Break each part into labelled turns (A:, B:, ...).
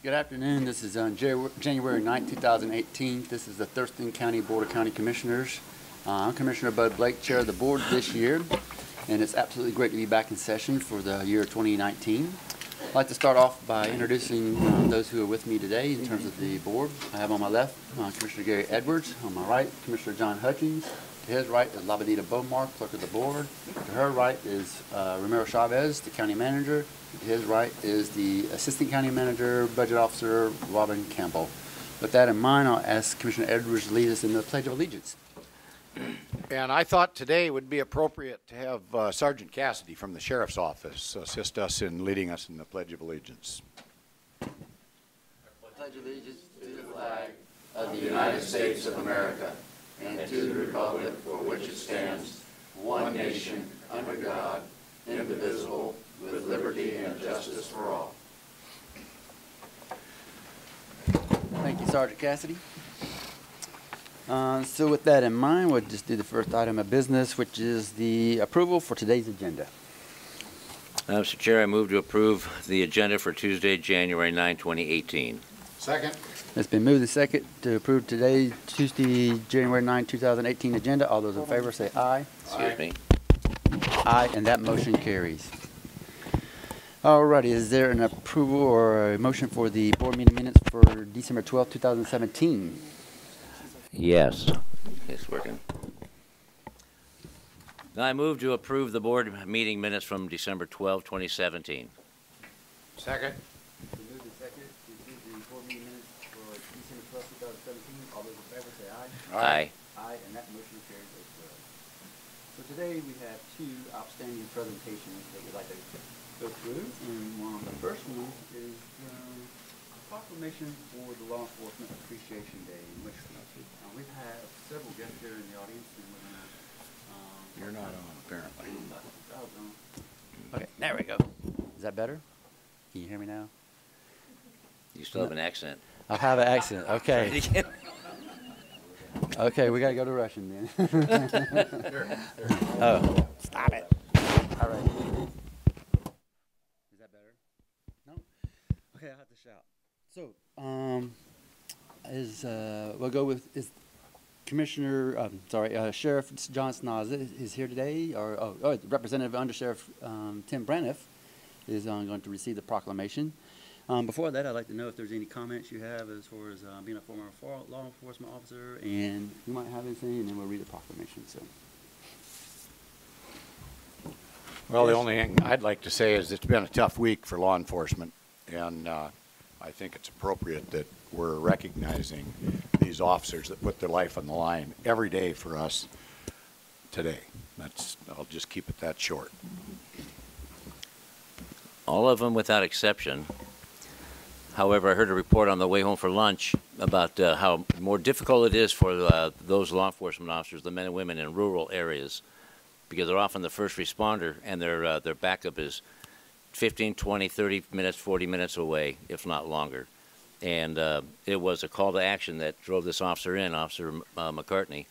A: Good afternoon. This is January 9th, 2018. This is the Thurston County Board of County Commissioners. I'm Commissioner Bud Blake, Chair of the Board this year, and it's absolutely great to be back in session for the year 2019. I'd like to start off by introducing those who are with me today in terms of the board. I have on my left Commissioner Gary Edwards, on my right Commissioner John Hutchings, to his right is Labadita Bomar, Clerk of the Board, to her right is Romero Chavez, the County Manager, to his right is the Assistant County Manager, Budget Officer Robin Campbell. With that in mind, I'll ask Commissioner Edwards to lead us in the Pledge of Allegiance.
B: And I thought today would be appropriate to have Sergeant Cassidy from the Sheriff's Office assist us in leading us in the Pledge of Allegiance.
A: I pledge allegiance to the flag of the United States of America and to the republic for which it stands, one nation, under God, indivisible, with liberty and justice for all. Thank you, Sergeant Cassidy. So with that in mind, we'll just do the first item of business, which is the approval for today's agenda.
C: Mr. Chair, I move to approve the agenda for Tuesday, January 9, 2018.
B: Second.
A: It's been moved and second to approve today's Tuesday, January 9, 2018 agenda. All those in favor say aye.
C: Excuse me.
A: Aye, and that motion carries. Alrighty, is there an approval or a motion for the board meeting minutes for December 12, 2017?
C: Yes. It's working. I move to approve the board meeting minutes from December 12, 2017.
B: Second.
A: Moved and second to approve the board meeting minutes for December 12, 2017. All those in favor say aye.
C: Aye.
A: Aye, and that motion carries as well. So today we have two outstanding presentations that we'd like to go through, and the first one is a proclamation for the Law Enforcement Appreciation Day, in which we've had several guests here in the audience, and we're going to...
B: You're not on, apparently.
A: Okay, there we go. Is that better? Can you hear me now?
C: You still have an accent.
A: I have an accent. Okay. Okay, we got to go to Russian then. Oh, stop it. All right. Is that better? No? Okay, I'll have to shout. So, we'll go with Sheriff John Snaza is here today, or Representative Under Sheriff Tim Braniff is going to receive the proclamation. Before that, I'd like to know if there's any comments you have as far as being a former law enforcement officer, and you might have anything, and then we'll read the proclamation. So.
B: Well, the only thing I'd like to say is it's been a tough week for law enforcement, and I think it's appropriate that we're recognizing these officers that put their life on the line every day for us today. I'll just keep it that short.
C: All of them without exception. However, I heard a report on the way home for lunch about how more difficult it is for those law enforcement officers, the men and women in rural areas, because they're often the first responder, and their backup is 15, 20, 30 minutes, 40 minutes away, if not longer. And it was a call to action that drove this officer in, Officer McCartney.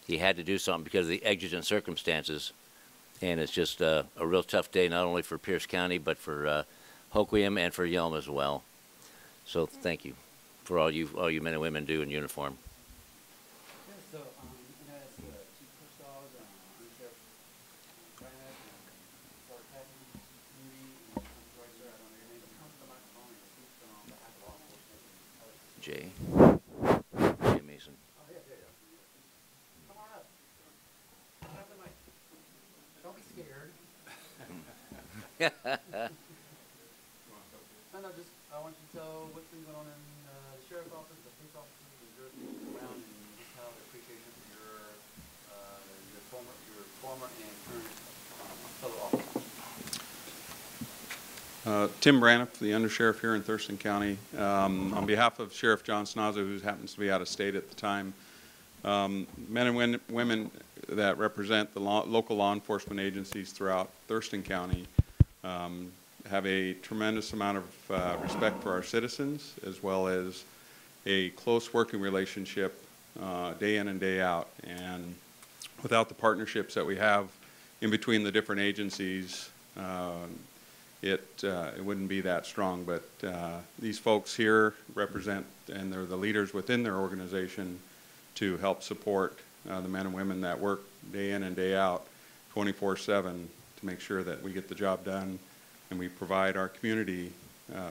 C: He had to do something because of the exigent circumstances, and it's just a real tough day, not only for Pierce County, but for Hoquiam and for Yelm as well. So thank you for all you men and women do in uniform.
A: Yeah, so as Chief Kursov, Sheriff Braniff, Sergeant Cassidy, Moody, and right there, I don't know your name, but come to the microphone and speak on behalf of law enforcement.
C: Jay Mason.
A: Oh, yeah. Come on up. Have the mic. Don't be scared. I want you to tell what's been going on in the sheriff's office, the police offices, and jurisdictions around, and just how the appreciation for your former and current fellow officers.
D: Tim Braniff, the undersheriff here in Thurston County. On behalf of Sheriff John Snaza, who happens to be out of state at the time, men and women that represent the local law enforcement agencies throughout Thurston County have a tremendous amount of respect for our citizens, as well as a close working relationship day in and day out. And without the partnerships that we have in between the different agencies, it wouldn't be that strong. But these folks here represent, and they're the leaders within their organization to help support the men and women that work day in and day out, 24/7, to make sure that we get the job done and we provide our community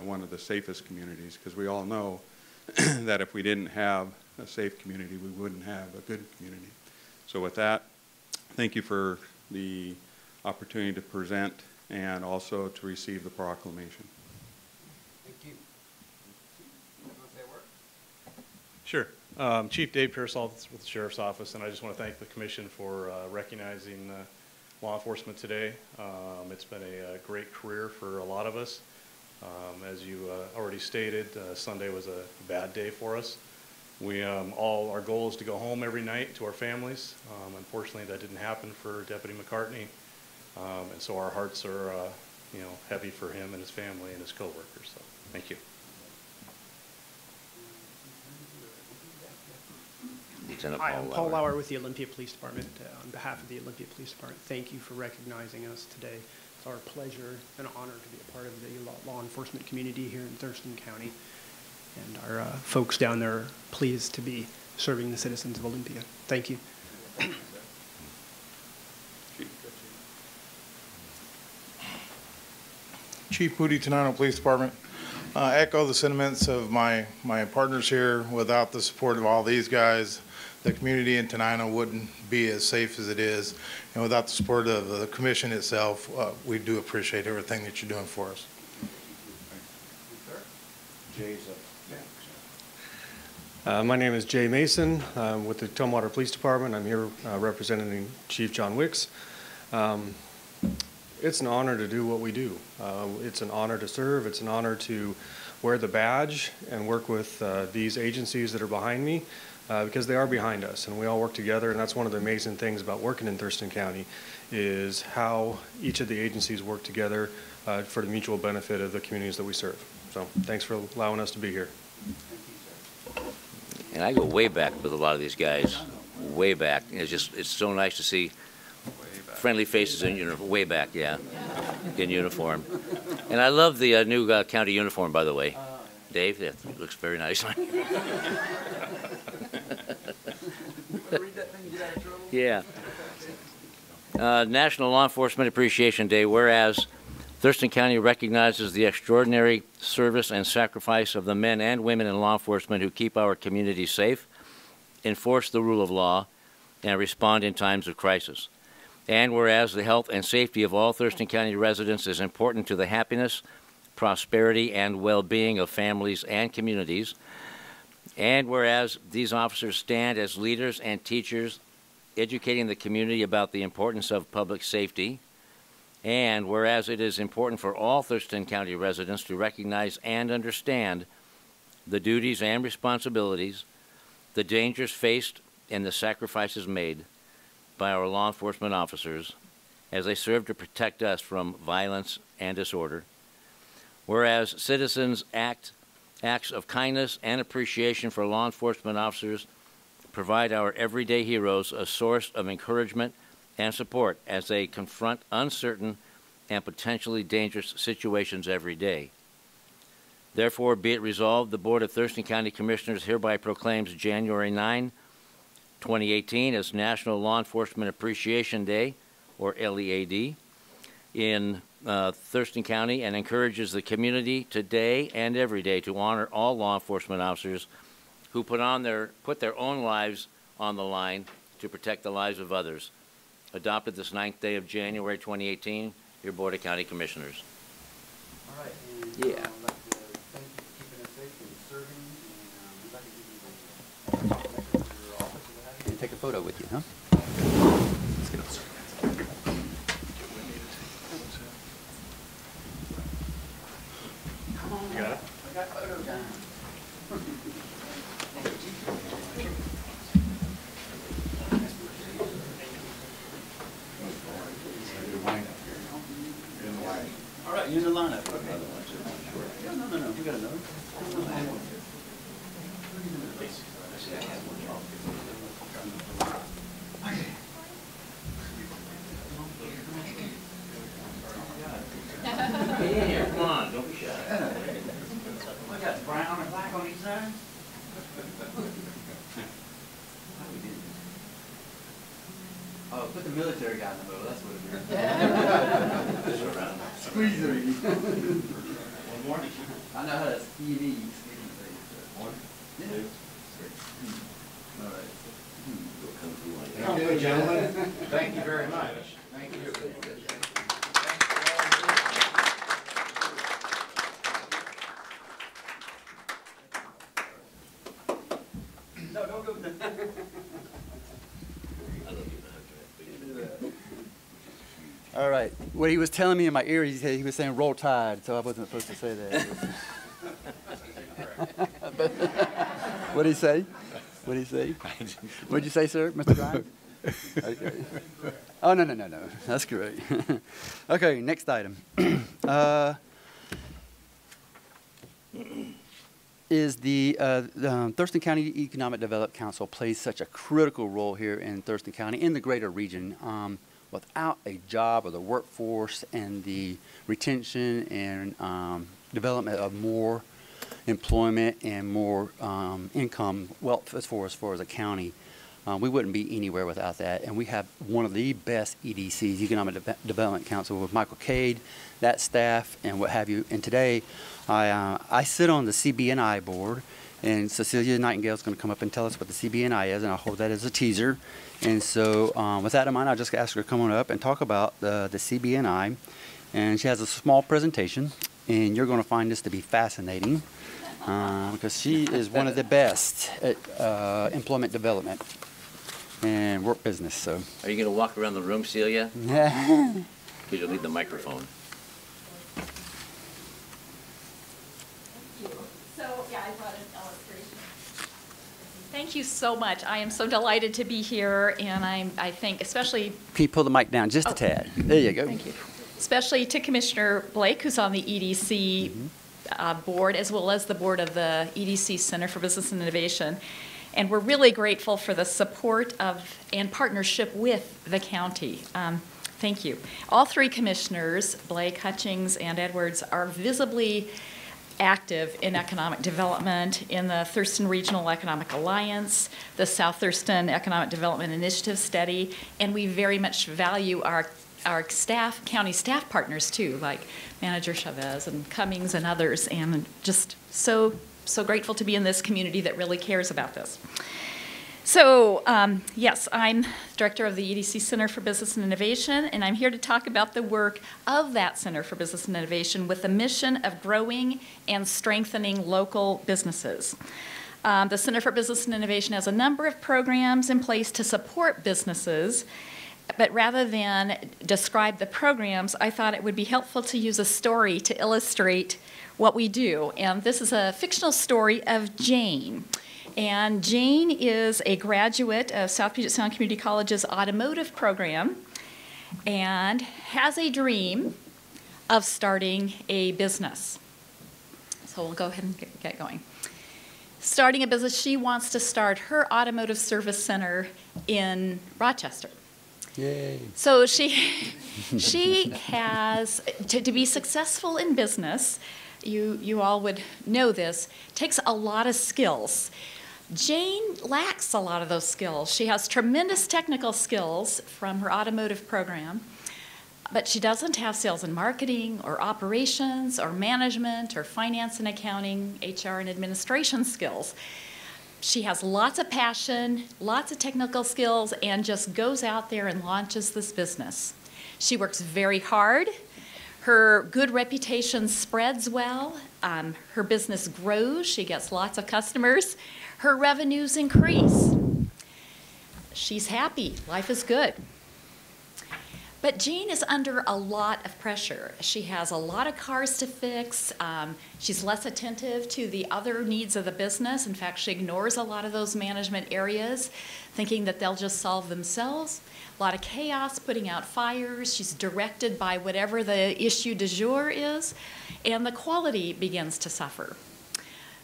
D: one of the safest communities, because we all know that if we didn't have a safe community, we wouldn't have a good community. So with that, thank you for the opportunity to present and also to receive the proclamation.
A: Thank you.
E: Sure. Chief Dave Pearsall with the Sheriff's Office, and I just want to thank the Commission for recognizing law enforcement today. It's been a great career for a lot of us. As you already stated, Sunday was a bad day for us. Our goal is to go home every night to our families. Unfortunately, that didn't happen for Deputy McCartney, and so our hearts are, heavy for him and his family and his coworkers. So, thank you.
F: Hi, I'm Paul Lauer with the Olympia Police Department. On behalf of the Olympia Police Department, thank you for recognizing us today. It's our pleasure and honor to be a part of the law enforcement community here in Thurston County. And our folks down there are pleased to be serving the citizens of Olympia. Thank you.
G: Chief Booty, Tenino Police Department. Echo the sentiments of my partners here. Without the support of all these guys, the community in Tenino wouldn't be as safe as it is. And without the support of the commission itself, we do appreciate everything that you're doing for us.
E: My name is Jay Mason. I'm with the Tumwater Police Department. I'm here representing Chief John Wicks. It's an honor to do what we do. It's an honor to serve. It's an honor to wear the badge and work with these agencies that are behind me, because they are behind us and we all work together. And that's one of the amazing things about working in Thurston County, is how each of the agencies work together for the mutual benefit of the communities that we serve. So thanks for allowing us to be here.
C: And I go way back with a lot of these guys, way back. It's so nice to see friendly faces in uniform, way back, yeah, in uniform. And I love the new county uniform, by the way. Dave, that looks very nice. Yeah. National Law Enforcement Appreciation Day, whereas Thurston County recognizes the extraordinary service and sacrifice of the men and women in law enforcement who keep our community safe, enforce the rule of law, and respond in times of crisis. And whereas the health and safety of all Thurston County residents is important to the happiness, prosperity, and well-being of families and communities. And whereas these officers stand as leaders and teachers, educating the community about the importance of public safety. And whereas it is important for all Thurston County residents to recognize and understand the duties and responsibilities, the dangers faced, and the sacrifices made by our law enforcement officers as they serve to protect us from violence and disorder. Whereas citizens acts of kindness and appreciation for law enforcement officers provide our everyday heroes a source of encouragement and support as they confront uncertain and potentially dangerous situations every day. Therefore, be it resolved, the Board of Thurston County Commissioners hereby proclaims January 9, 2018 as National Law Enforcement Appreciation Day, or LEAD, in Thurston County, and encourages the community today and every day to honor all law enforcement officers who put their own lives on the line to protect the lives of others. Adopted this 9th day of January 2018, your Board of County Commissioners.
A: All right. And,
C: Yeah.
A: I'd like to thank you for keeping us safe and serving. And we'd like to give you the proclamation for your office and what have you. And take a photo with you, huh? Let's get up. Come on.
E: You got it?
A: I got photo time. All right, you're in the lineup. Okay. No. You got another. Yeah.
C: on, don't be shy.
A: We got brown and black on each side. Oh, put the military guy in the middle, that's what it is. Squeeze her. One more? I know how to squeeze. One, two, three. All right.
B: Thank you, gentlemen. Thank you very much. Thank you.
A: No, don't go. All right. What he was telling me in my ear, he was saying roll tide, so I wasn't supposed to say that. What did he say? What did he say? What did you say, sir, Mr. Grimes? Okay. Oh, no. That's great. Okay, next item. Is the Thurston County Economic Development Council plays such a critical role here in Thurston County, in the greater region. Without a job or the workforce and the retention and development of more employment and more income, wealth as far as a county, we wouldn't be anywhere without that. And we have one of the best EDCs, Economic Development Council, with Michael Cade, that staff, and what have you. And today, I sit on the CBNI board, and Cecilia Nightingale is going to come up and tell us what the CBNI is, and I'll hold that as a teaser. And so with that in mind, I'll just ask her to come on up and talk about the CBNI. And she has a small presentation, and you're going to find this to be fascinating because she is one of the best at employment development and work business. So,
C: Are you going to walk around the room, Celia?
A: yeah.
C: Because you'll need the microphone.
H: Thank you so much. I am so delighted to be here, and I think especially...
A: Can you pull the mic down just a tad? There you go.
H: Thank you. Especially to Commissioner Blake, who's on the EDC board, as well as the board of the EDC Center for Business and Innovation. And we're really grateful for the support of and partnership with the county. Thank you. All three commissioners, Blake, Hutchings, and Edwards, are visibly active in economic development in the Thurston Regional Economic Alliance, the South Thurston Economic Development Initiative Study, and we very much value our staff, county staff partners too, like Manager Chavez and Cummings and others, and just so grateful to be in this community that really cares about this. So, yes, I'm director of the EDC Center for Business and Innovation, and I'm here to talk about the work of that Center for Business and Innovation with the mission of growing and strengthening local businesses. The Center for Business and Innovation has a number of programs in place to support businesses, but rather than describe the programs, I thought it would be helpful to use a story to illustrate what we do. And this is a fictional story of Jane. And Jane is a graduate of South Puget Sound Community College's automotive program and has a dream of starting a business. So we'll go ahead and get going. Starting a business, she wants to start her automotive service center in Rochester.
A: Yay.
H: So she has, to be successful in business, you all would know this, takes a lot of skills. Jane lacks a lot of those skills. She has tremendous technical skills from her automotive program, but she doesn't have sales and marketing or operations or management or finance and accounting, HR and administration skills. She has lots of passion, lots of technical skills, and just goes out there and launches this business. She works very hard. Her good reputation spreads well. Her business grows. She gets lots of customers. Her revenues increase. She's happy. Life is good. But Jane is under a lot of pressure. She has a lot of cars to fix. She's less attentive to the other needs of the business. In fact, she ignores a lot of those management areas, thinking that they'll just solve themselves. A lot of chaos, putting out fires. She's directed by whatever the issue du jour is, and the quality begins to suffer.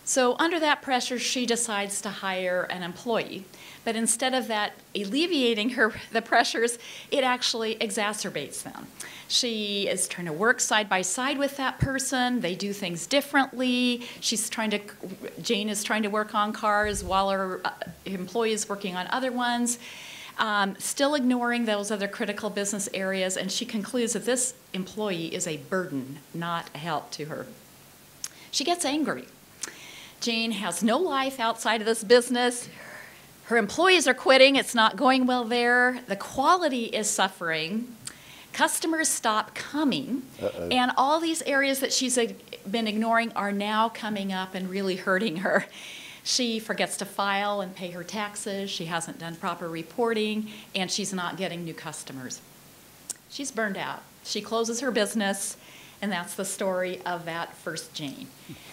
H: So under that pressure, she decides to hire an employee. But instead of that alleviating the pressures, it actually exacerbates them. She is trying to work side by side with that person. They do things differently. Jane is trying to work on cars while her employee is working on other ones, still ignoring those other critical business areas. And she concludes that this employee is a burden, not a help to her. She gets angry. Jane has no life outside of this business. Her employees are quitting. It's not going well there. The quality is suffering. Customers stop coming. And all these areas that she's been ignoring are now coming up and really hurting her. She forgets to file and pay her taxes. She hasn't done proper reporting, and she's not getting new customers. She's burned out. She closes her business, and that's the story of that first Jane.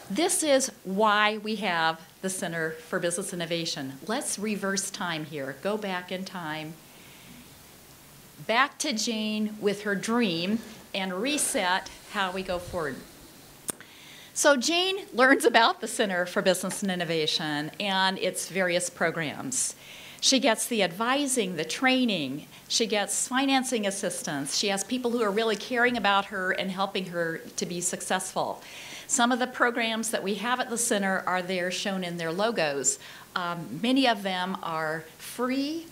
H: This is why we have the Center for Business Innovation. Let's reverse time here. Go back in time. Back to Jane with her dream and reset how we go forward. So Jane learns about the Center for Business and Innovation and its various programs. She gets the advising, the training. She gets financing assistance. She has people who are really caring about her and helping her to be successful. Some of the programs that we have at the center are there shown in their logos. Many of them are free.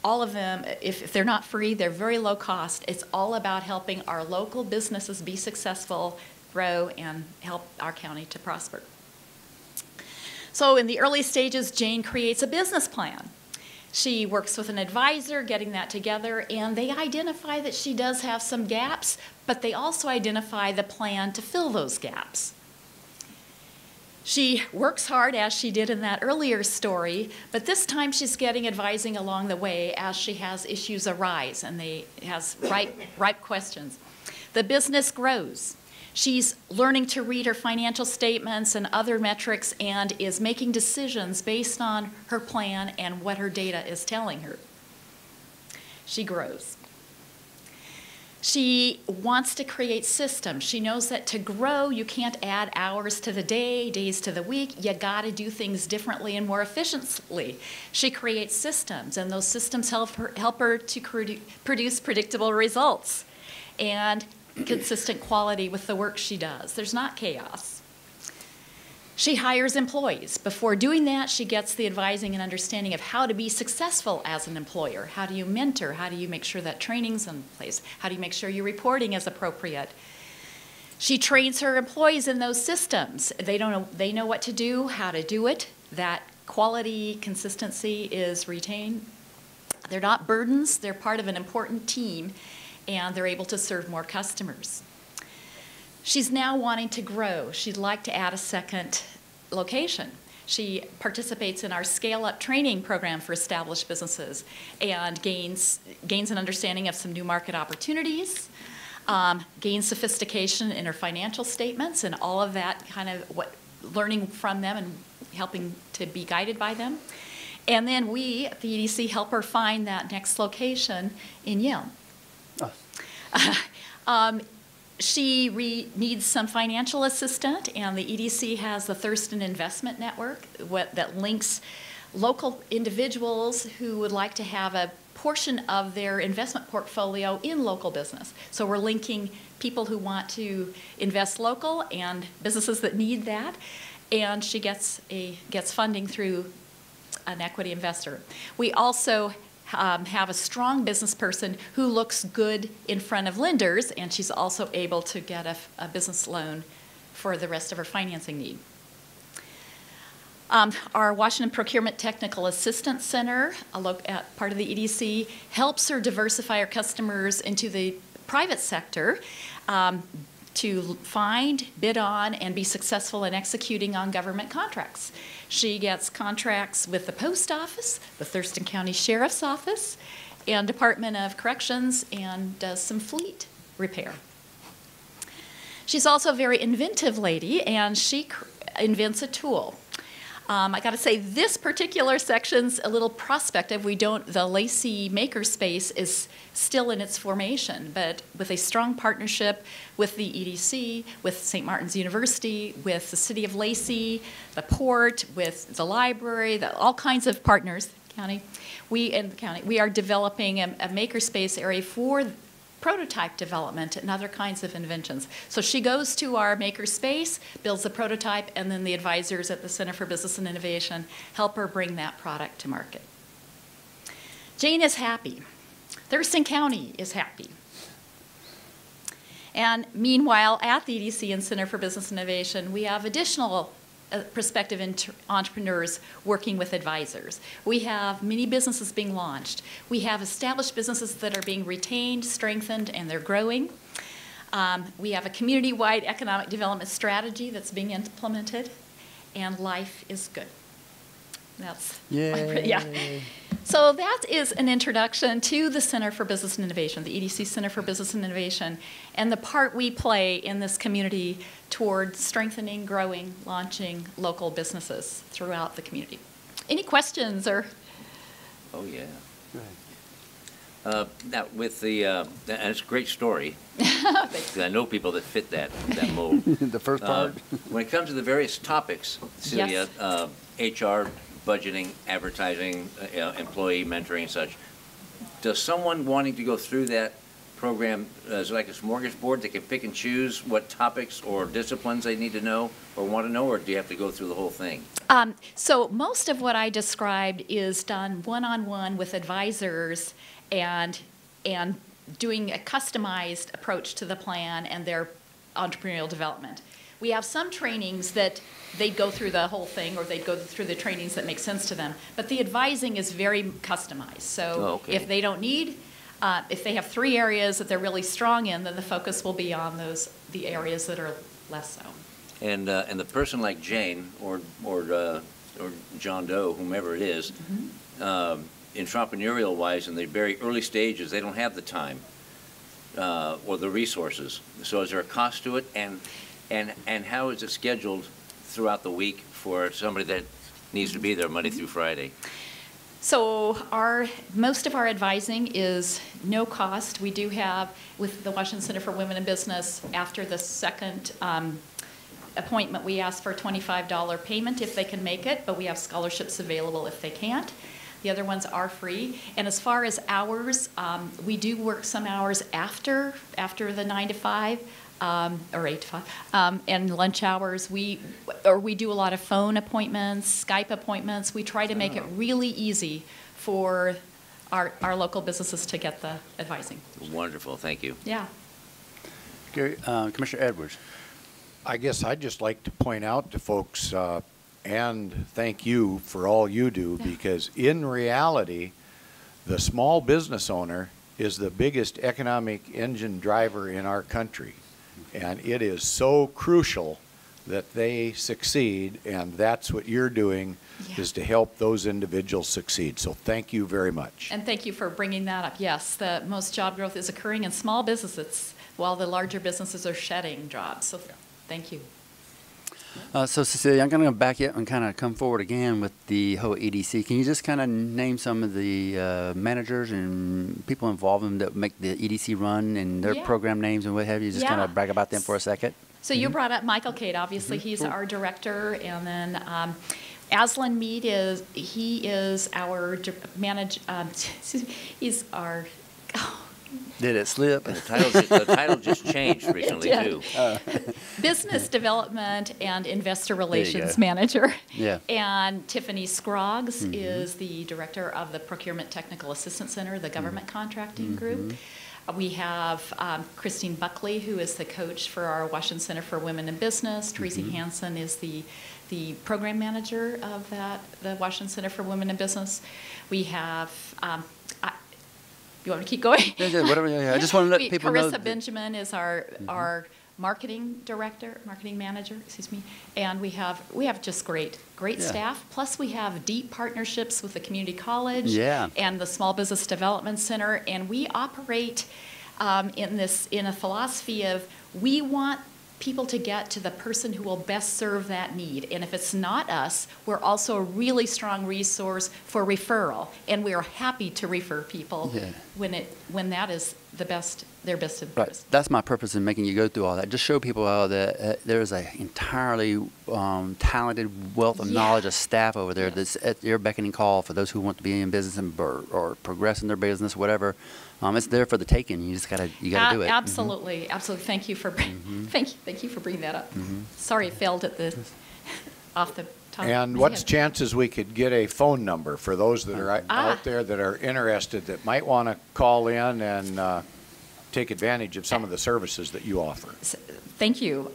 H: All of them, if they're not free, they're very low cost. It's all about helping our local businesses be successful, grow, and help our county to prosper. So in the early stages, Jane creates a business plan. She works with an advisor, getting that together, and they identify that she does have some gaps, but they also identify the plan to fill those gaps. She works hard, as she did in that earlier story, but this time she's getting advising along the way as she has issues arise, and has ripe questions. The business grows. She's learning to read her financial statements and other metrics and is making decisions based on her plan and what her data is telling her. She grows. She wants to create systems. She knows that to grow, you can't add hours to the day, days to the week. You got to do things differently and more efficiently. She creates systems, and those systems help her to produce predictable results and consistent quality with the work she does. There's not chaos. She hires employees. Before doing that, she gets the advising and understanding of how to be successful as an employer. How do you mentor? How do you make sure that training's in place? How do you make sure your reporting is appropriate? She trains her employees in those systems. They know what to do, how to do it. That quality, consistency is retained. They're not burdens. They're part of an important team, and they're able to serve more customers. She's now wanting to grow. She'd like to add a second location. She participates in our scale-up training program for established businesses and gains an understanding of some new market opportunities, gains sophistication in her financial statements, and all of that learning from them and helping to be guided by them. And then we at the EDC help her find that next location in Yale. She needs some financial assistance, and the EDC has the Thurston Investment Network that links local individuals who would like to have a portion of their investment portfolio in local business. So we're linking people who want to invest local and businesses that need that, and she gets funding through an equity investor. We also have a strong business person who looks good in front of lenders, and she's also able to get a business loan for the rest of her financing need. Our Washington Procurement Technical Assistance Center, part of the EDC, helps her diversify her customers into the private sector to find, bid on, and be successful in executing on government contracts. She gets contracts with the Post Office, the Thurston County Sheriff's Office, and Department of Corrections, and does some fleet repair. She's also a very inventive lady, and she invents a tool. I got to say, this particular section's a little prospective. The Lacey Makerspace is still in its formation, but with a strong partnership with the EDC, with St. Martin's University, with the City of Lacey, the port, with the library, all kinds of partners, we are developing a makerspace area for prototype development and other kinds of inventions. So she goes to our makerspace, builds a prototype, and then the advisors at the Center for Business and Innovation help her bring that product to market. Jane is happy. Thurston County is happy. And meanwhile, at the EDC and Center for Business Innovation, we have additional prospective entrepreneurs working with advisors. We have many businesses being launched. We have established businesses that are being retained, strengthened, and they're growing. We have a community-wide economic development strategy that's being implemented, and life is good. That's yeah. So that is an introduction to the Center for Business and Innovation, the EDC Center for Business and Innovation, and the part we play in this community toward strengthening, growing, launching local businesses throughout the community. Any questions or?
C: Oh yeah.
A: Go ahead.
C: Now with the, and it's a great story. I know people that fit that mold.
A: The first part?
C: When it comes to the various topics, Celia,
H: Yes.
C: HR, budgeting, advertising, employee mentoring and such, does someone wanting to go through that program, is it like a smorgasbord, they can pick and choose what topics or disciplines they need to know or want to know, or do you have to go through the whole thing?
H: So most of what I described is done one-on-one with advisors and doing a customized approach to the plan and their entrepreneurial development. We have some trainings that they'd go through the whole thing, or they'd go through the trainings that make sense to them. But the advising is very customized. So if they don't need, if they have 3 areas that they're really strong in, then the focus will be on the areas that are less so.
C: And the person like Jane or John Doe, whomever it is, entrepreneurial-wise, in the very early stages, they don't have the time or the resources. So is there a cost to it? And how is it scheduled throughout the week for somebody that needs to be there Monday through Friday?
H: So most of our advising is no cost. We do have, with the Washington Center for Women in Business, after the second appointment, we ask for a $25 payment if they can make it, but we have scholarships available if they can't. The other ones are free. And as far as hours, we do work some hours after the 9 to 5. Or 8 to 5, and lunch hours. We do a lot of phone appointments, Skype appointments. We try to make it really easy for our local businesses to get the advising.
C: Wonderful, thank you.
H: Yeah.
A: Gary, Commissioner Edwards.
B: I guess I'd just like to point out to folks and thank you for all you do, because in reality, the small business owner is the biggest economic engine driver in our country. And it is so crucial that they succeed, and that's what you're doing, is to help those individuals succeed. So thank you very much.
H: And thank you for bringing that up. Yes, the most job growth is occurring in small businesses, while the larger businesses are shedding jobs. So thank you.
A: So Cecilia, I'm going to back you up and kind of come forward again with the whole EDC. Can you just kind of name some of the managers and people involved in that make the EDC run and their program names and what have you? Just kind of brag about them for a second.
H: So you brought up Michael Cade. Obviously, he's our director, and then Aslan Mead is our he's our.
A: Did it slip?
C: The title just changed recently, too.
H: Business Development and Investor Relations Manager.
A: Yeah.
H: And Tiffany Scroggs is the Director of the Procurement Technical Assistance Center, the government contracting group. We have Christine Buckley, who is the coach for our Washington Center for Women in Business. Tracy Hansen is the program manager of the Washington Center for Women in Business. We have you want me to keep going?
A: Whatever. I just want to let people know.
H: Carissa Benjamin is our marketing manager, excuse me. And we have just great staff. Plus we have deep partnerships with the community college and the Small Business Development Center. And we operate in a philosophy of we want people to get to the person who will best serve that need. And if it's not us, we're also a really strong resource for referral. And we are happy to refer people when that is their best interest.
A: Right. That's my purpose in making you go through all that. Just show people how that there's an entirely talented wealth of knowledge of staff over there that's at your beckoning call for those who want to be in business or progress in their business, whatever. It's there for the taking. You just gotta do it.
H: Absolutely, absolutely. Thank you for thank you for bringing that up. Sorry, it failed at the off the top.
B: And what's chances we could get a phone number for those that are out there that are interested that might want to call in and take advantage of some of the services that you offer?
H: Thank you.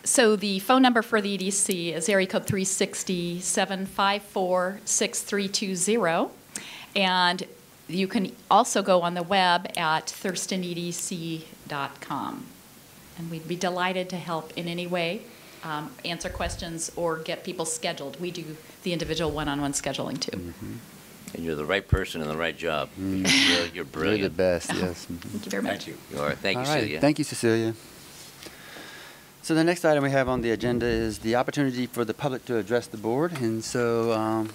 H: So the phone number for the EDC is area code 360-754-6320, and you can also go on the web at thurstonedc.com. And we'd be delighted to help in any way, answer questions or get people scheduled. We do the individual one-on-one scheduling too.
C: And you're the right person in the right job. You're brilliant.
A: You're the best, yes.
H: Thank you very much.
B: Thank you.
C: You are. Thank you,
A: All right.
C: Celia.
A: Thank you, Cecilia. So the next item we have on the agenda is the opportunity for the public to address the board. And so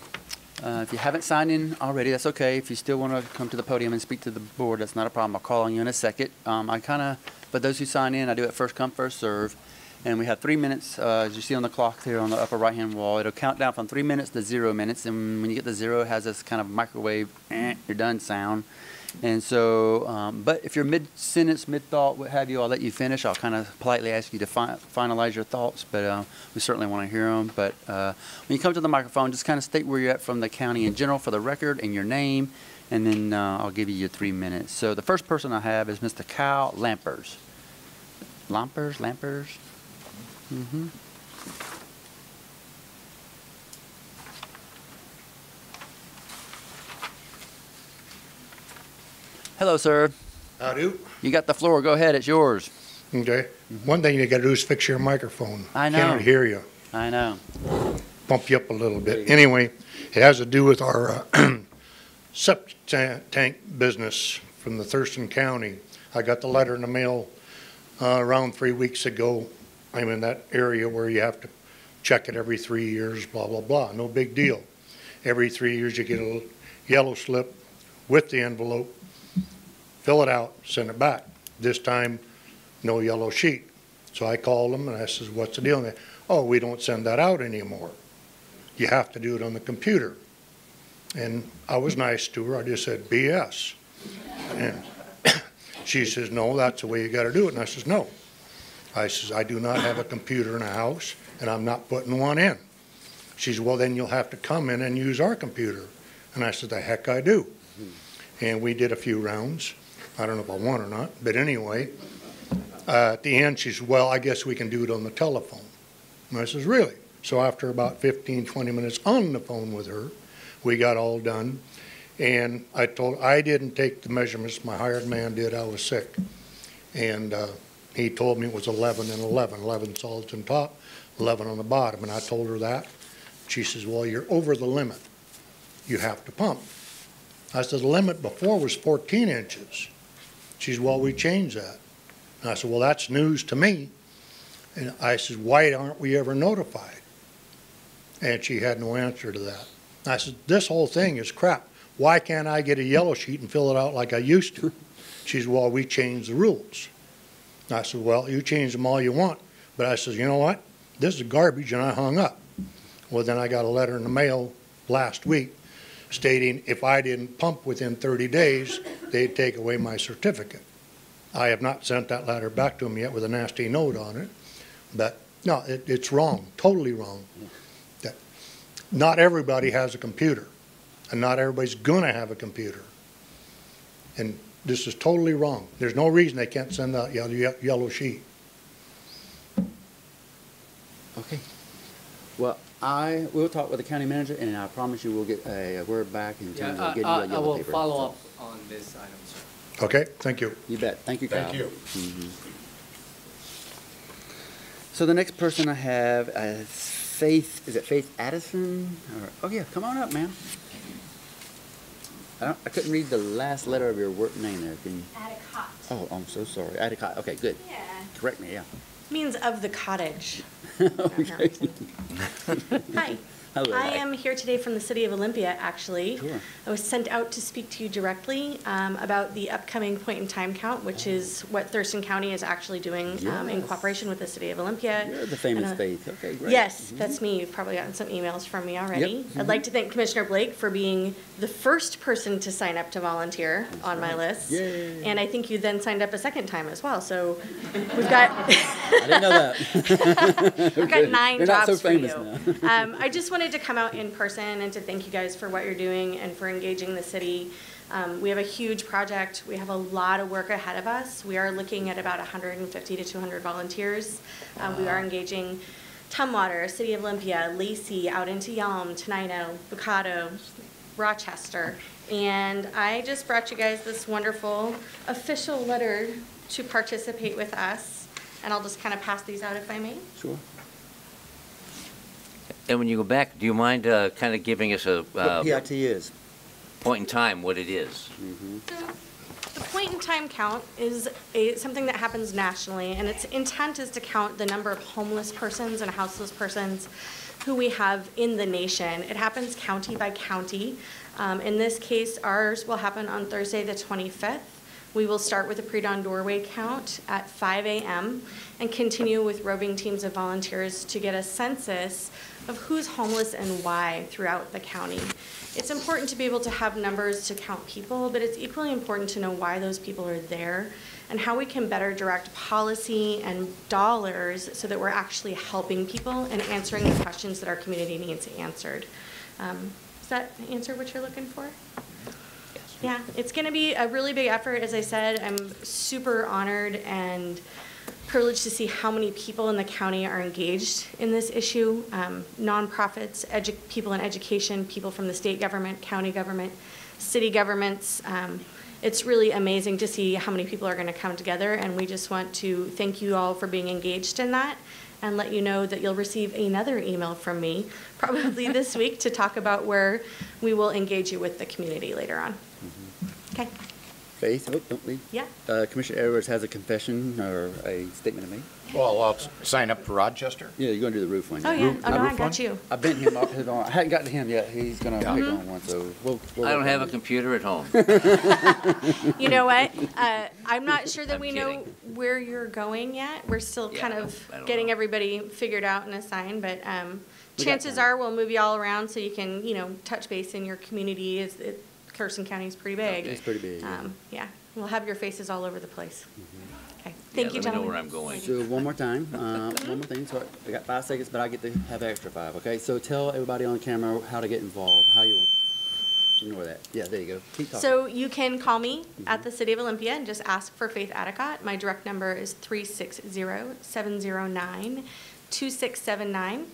A: if you haven't signed in already, that's okay. If you still want to come to the podium and speak to the board, that's not a problem. I'll call on you in a second. For those who sign in, I do it first come, first serve. And we have 3 minutes, as you see on the clock here on the upper right-hand wall. It'll count down from 3 minutes to 0 minutes. And when you get to 0, it has this kind of microwave, you're done sound. And so, but if you're mid-sentence, mid-thought, what have you, I'll let you finish. I'll kind of politely ask you to finalize your thoughts, but we certainly want to hear them. But when you come to the microphone, just kind of state where you're at from the county in general for the record and your name, and then I'll give you your 3 minutes. So the first person I have is Mr. Kyle Lampers. Lampers? Mm-hmm. Hello, sir.
I: How do?
A: You got the floor. Go ahead. It's yours.
I: Okay. One thing you got to do is fix your microphone.
A: I know.
I: Cannot hear you.
A: I know.
I: Bump you up a little bit. Anyway, it has to do with our septic tank business from the Thurston County. I got the letter in the mail around 3 weeks ago. I'm in that area where you have to check it every 3 years, blah, blah, blah. No big deal. Every 3 years you get a yellow slip with the envelope, fill it out, send it back. This time, no yellow sheet. So I called them and I says, what's the deal? And they, oh, we don't send that out anymore. You have to do it on the computer. And I was nice to her. I just said, BS. And she says, no, that's the way you got to do it. And I says, no. I says, I do not have a computer in a house, and I'm not putting one in. She says, well, then you'll have to come in and use our computer. And I said, the heck I do. And we did a few rounds. I don't know if I won or not, but anyway, at the end, she said, well, I guess we can do it on the telephone. And I says, really? So after about 15, 20 minutes on the phone with her, we got all done. And I told her, I didn't take the measurements. My hired man did. I was sick. And he told me it was 11 and 11. 11 solids on top, 11 on the bottom. And I told her that. She says, well, you're over the limit. You have to pump. I said, the limit before was 14 inches. She says, well, we changed that. And I said, well, that's news to me. And I said, why aren't we ever notified? And she had no answer to that. And I said, this whole thing is crap. Why can't I get a yellow sheet and fill it out like I used to? She said, well, we changed the rules. And I said, well, you change them all you want. But I said, you know what? This is garbage, and I hung up. Well, then I got a letter in the mail last week stating if I didn't pump within 30 days, they'd take away my certificate. I have not sent that letter back to them yet with a nasty note on it. But no, it's wrong, totally wrong. That not everybody has a computer, and not everybody's going to have a computer. And this is totally wrong. There's no reason they can't send out yellow sheet.
A: Okay. Well, I will talk with the county manager, and I promise you we'll get a word back in terms of getting you a
J: I
A: yellow
J: will
A: paper.
J: follow up on this item, sir.
I: Okay, thank you.
A: You bet. Thank you, Kyle.
I: Thank you.
A: So the next person I have is Faith. Is it Faith Addison? Oh yeah, come on up, ma'am. I couldn't read the last letter of your work name there. Can you?
K: Adicott.
A: Oh, I'm so sorry. Adicott. Okay, good.
K: Yeah.
A: Correct me. Yeah.
K: Means of the cottage.
A: Okay.
K: Hi.
A: Hello.
K: I am here today from the City of Olympia, actually.
A: Sure.
K: I was sent out to speak to you directly about the upcoming point in time count, which is what Thurston County is actually doing in
A: Yes.
K: cooperation with the City of Olympia.
A: You're the famous
K: And,
A: Faith. Okay, great.
K: Yes, that's me. You've probably gotten some emails from me already.
A: Yep.
K: I'd like to thank Commissioner Blake for being the first person to sign up to volunteer on my list.
A: Yay.
K: And I think you then signed up a second time as well. So we've got
A: I didn't know that.
K: we've got 9
A: You're not
K: jobs
A: so
K: for
A: famous
K: you.
A: now.
K: I just wanted to come out in person and to thank you guys for what you're doing and for engaging the city. We have a huge project. We have a lot of work ahead of us. We are looking at about 150 to 200 volunteers. We are engaging Tumwater, City of Olympia, Lacey, out into Yelm, Tenino, Bocado, Rochester. And I just brought you guys this wonderful official letter to participate with us. And I'll just kind of pass these out if I may.
A: Sure.
C: And when you go back, do you mind kind of giving us a
A: What PIT is.
C: point in time what it is?
K: The point in time count is something that happens nationally, and its intent is to count the number of homeless persons and houseless persons who we have in the nation. It happens county by county. In this case, ours will happen on Thursday, the 25th. We will start with a pre-dawn doorway count at 5 a.m. and continue with roving teams of volunteers to get a census of who's homeless and why throughout the county. It's important to be able to have numbers to count people, but it's equally important to know why those people are there and how we can better direct policy and dollars so that we're actually helping people and answering the questions that our community needs answered. Does that answer what you're looking for? Yeah, it's going to be a really big effort. As I said, I'm super honored and privileged to see how many people in the county are engaged in this issue. Nonprofits, people in education, people from the state government, county government, city governments. It's really amazing to see how many people are going to come together, and we just want to thank you all for being engaged in that and let you know that you'll receive another email from me probably this week to talk about where we will engage you with the community later on. Okay.
A: Faith, oh, don't leave.
K: Yeah.
A: Commissioner Edwards has a confession or a statement to make.
B: Well, I'll sign up for Rochester.
A: Yeah, you're going to do the roof one.
K: Oh, yeah. Oh, no, I got you.
A: I've been him. I hadn't gotten to him yet. He's going to take on one, so we'll
C: I don't have a computer at home.
K: You know what? I'm not sure that
C: I'm
K: we know
C: kidding.
K: where you're going yet. We're still
C: Yeah,
K: kind
C: I
K: of
C: don't
K: getting
C: know.
K: everybody figured out and assigned, but
A: We got
K: chances
A: time.
K: are we'll move you all around so you can, touch base in your community. Thurston County is pretty big.
A: It's pretty big. Yeah.
K: Yeah, we'll have your faces all over the place. Okay,
C: Yeah,
K: thank you,
C: let me know
K: gentlemen.
C: where I'm going.
A: So one more time, one more thing. So I got 5 seconds, but I get to have an extra 5. Okay. So tell everybody on camera how to get involved. How you want. Ignore that. Yeah, there you go. Keep talking.
K: So you can call me at the City of Olympia and just ask for Faith Adicott. My direct number is 360-709-2679.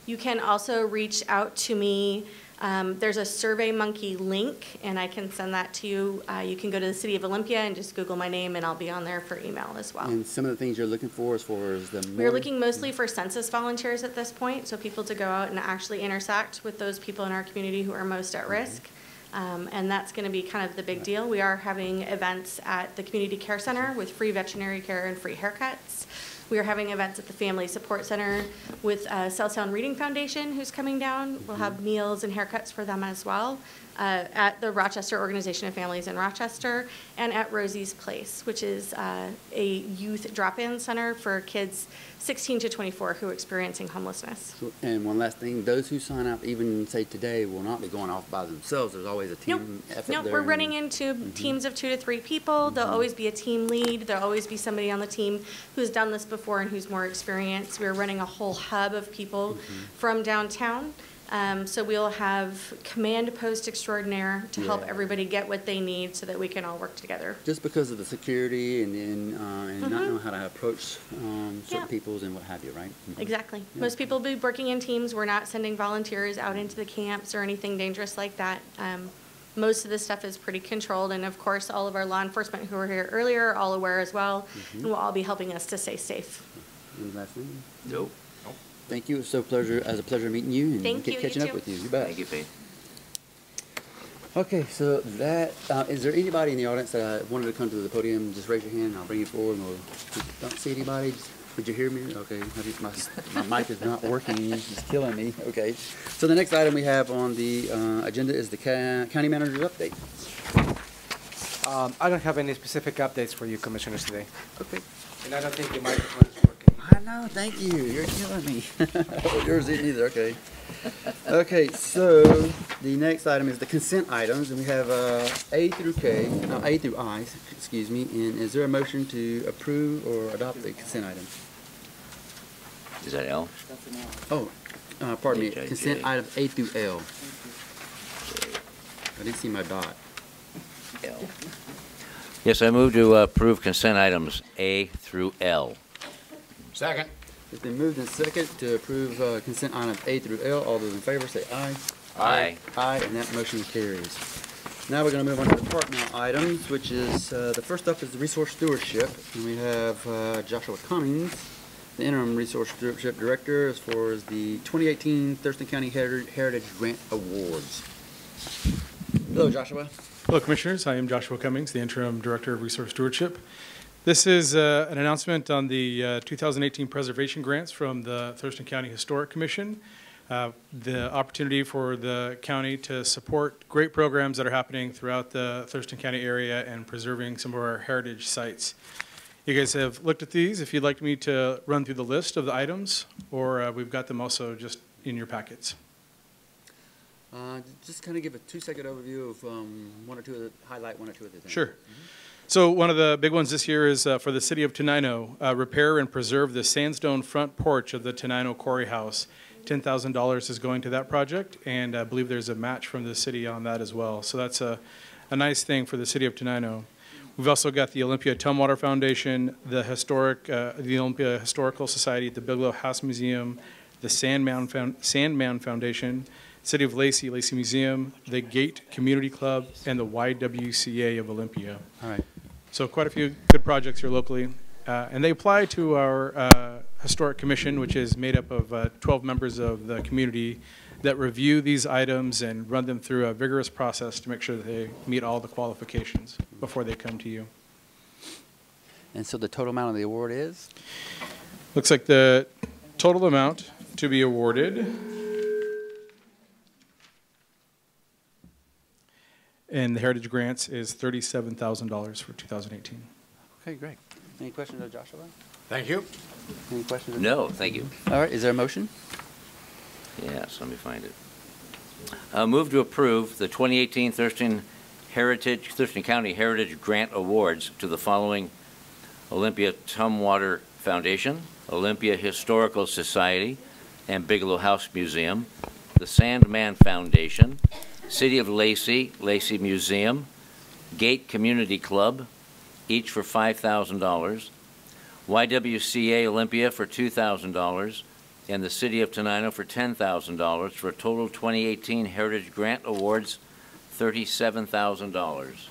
K: You can also reach out to me. There's a SurveyMonkey link, and I can send that to you. You can go to the City of Olympia and just Google my name, and I'll be on there for email as well.
A: And some of the things you're looking for as far as the
K: We're looking mostly for census volunteers at this point, so people to go out and actually intersect with those people in our community who are most at risk. And that's going to be kind of the big deal. We are having events at the Community Care Center with free veterinary care and free haircuts. We are having events at the Family Support Center with Cell Sound Reading Foundation, who's coming down. We'll have meals and haircuts for them as well. At the Rochester Organization of Families in Rochester, and at Rosie's Place, which is a youth drop-in center for kids 16 to 24 who are experiencing homelessness.
A: And one last thing, those who sign up, even say today, will not be going off by themselves. There's always a team effort
K: Nope,
A: there.
K: we're running into teams of 2 to 3 people. There'll always be a team lead. There'll always be somebody on the team who's done this before and who's more experienced. We're running a whole hub of people from downtown. So we'll have command post extraordinaire to help
A: Yeah.
K: everybody get what they need so that we can all work together.
A: Just because of the security and not knowing how to approach certain
K: Yeah.
A: peoples and what have you, right?
K: Exactly. Most people will be working in teams. We're not sending volunteers out into the camps or anything dangerous like that. Most of this stuff is pretty controlled, and of course, all of our law enforcement who were here earlier are all aware as well, and will all be helping us to stay safe.
A: Any last thing?
C: Nope.
A: Thank you. It's a pleasure meeting you and
K: Thank you, you
A: catching up
K: too.
A: with you. You bet.
C: Thank you, Faith.
A: Okay, so that is there anybody in the audience that wanted to come to the podium? Just raise your hand and I'll bring you forward. And don't see anybody. Just Did you hear me? Okay, my mic is not working. It's killing me. Okay. So the next item we have on the agenda is the county manager's update.
J: I don't have any specific updates for you, commissioners, today.
A: Okay.
J: And I don't think the microphone is working.
A: I know, thank you. You're killing me. Yours isn't either, okay. Okay, so the next item is the consent items, and we have A through I, excuse me, and is there a motion to approve or adopt the consent items?
C: Is that L?
A: Oh, pardon me,
C: H, I,
A: consent
C: J.
A: items A through L. I didn't see my dot.
C: L. Yes, I move to approve consent items A through L.
B: Second.
A: It's been moved and second to approve consent items A through L. All those in favor say aye.
C: Aye.
A: Aye, and that motion carries. Now we're going to move on to departmental items, which is, the first up is the resource stewardship. And we have Joshua Cummings, the interim resource stewardship director, as far as the 2018 Thurston County Heritage Grant Awards. Hello, Joshua.
L: Hello, Commissioners. I am Joshua Cummings, the Interim Director of Resource Stewardship. This is an announcement on the 2018 preservation grants from the Thurston County Historic Commission. The opportunity for the county to support great programs that are happening throughout the Thurston County area and preserving some of our heritage sites. You guys have looked at these. If you'd like me to run through the list of the items, or we've got them also just in your packets.
A: Just kind of give a 2-second overview of highlight one or two of the things.
L: Sure. So one of the big ones this year is for the city of Tenino, repair and preserve the sandstone front porch of the Tenino Quarry House. $10,000 is going to that project, and I believe there's a match from the city on that as well. So that's a nice thing for the city of Tenino. We've also got the Olympia Tumwater Foundation, the Olympia Historical Society at the Bigelow House Museum, the Sandman Foundation, City of Lacey Museum, the Gate Community Club, and the YWCA of Olympia.
A: All right.
L: So quite a few good projects here locally. And they apply to our Historic Commission, which is made up of 12 members of the community that review these items and run them through a vigorous process to make sure that they meet all the qualifications before they come to you.
A: And so the total amount of the award is?
L: Looks like the total amount to be awarded and the Heritage Grants is $37,000 for 2018.
A: Okay, great. Any questions of Joshua?
B: Thank you.
A: Any questions?
C: No, thank you.
A: All right, is there a motion?
C: Yes, let me find it. Move to approve the 2018 Thurston County Heritage Grant Awards to the following: Olympia Tumwater Foundation, Olympia Historical Society and Bigelow House Museum, the Sandman Foundation, City of Lacey Museum, Gate Community Club, each for $5,000, YWCA Olympia for $2,000, and the City of Tenino for $10,000, for a total 2018 Heritage Grant Awards, $37,000.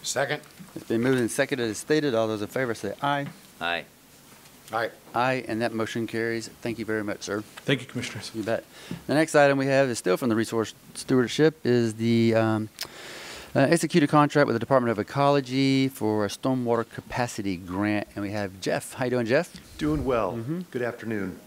B: Second.
A: It's been moved and seconded as stated. All those in favor say aye.
C: Aye.
B: Aye.
A: Aye, and that motion carries. Thank you very much, sir.
L: Thank you, Commissioners.
A: You bet. The next item we have is still from the Resource Stewardship is the executed contract with the Department of Ecology for a stormwater capacity grant. And we have Jeff. How you doing, Jeff?
M: Doing well. Good afternoon.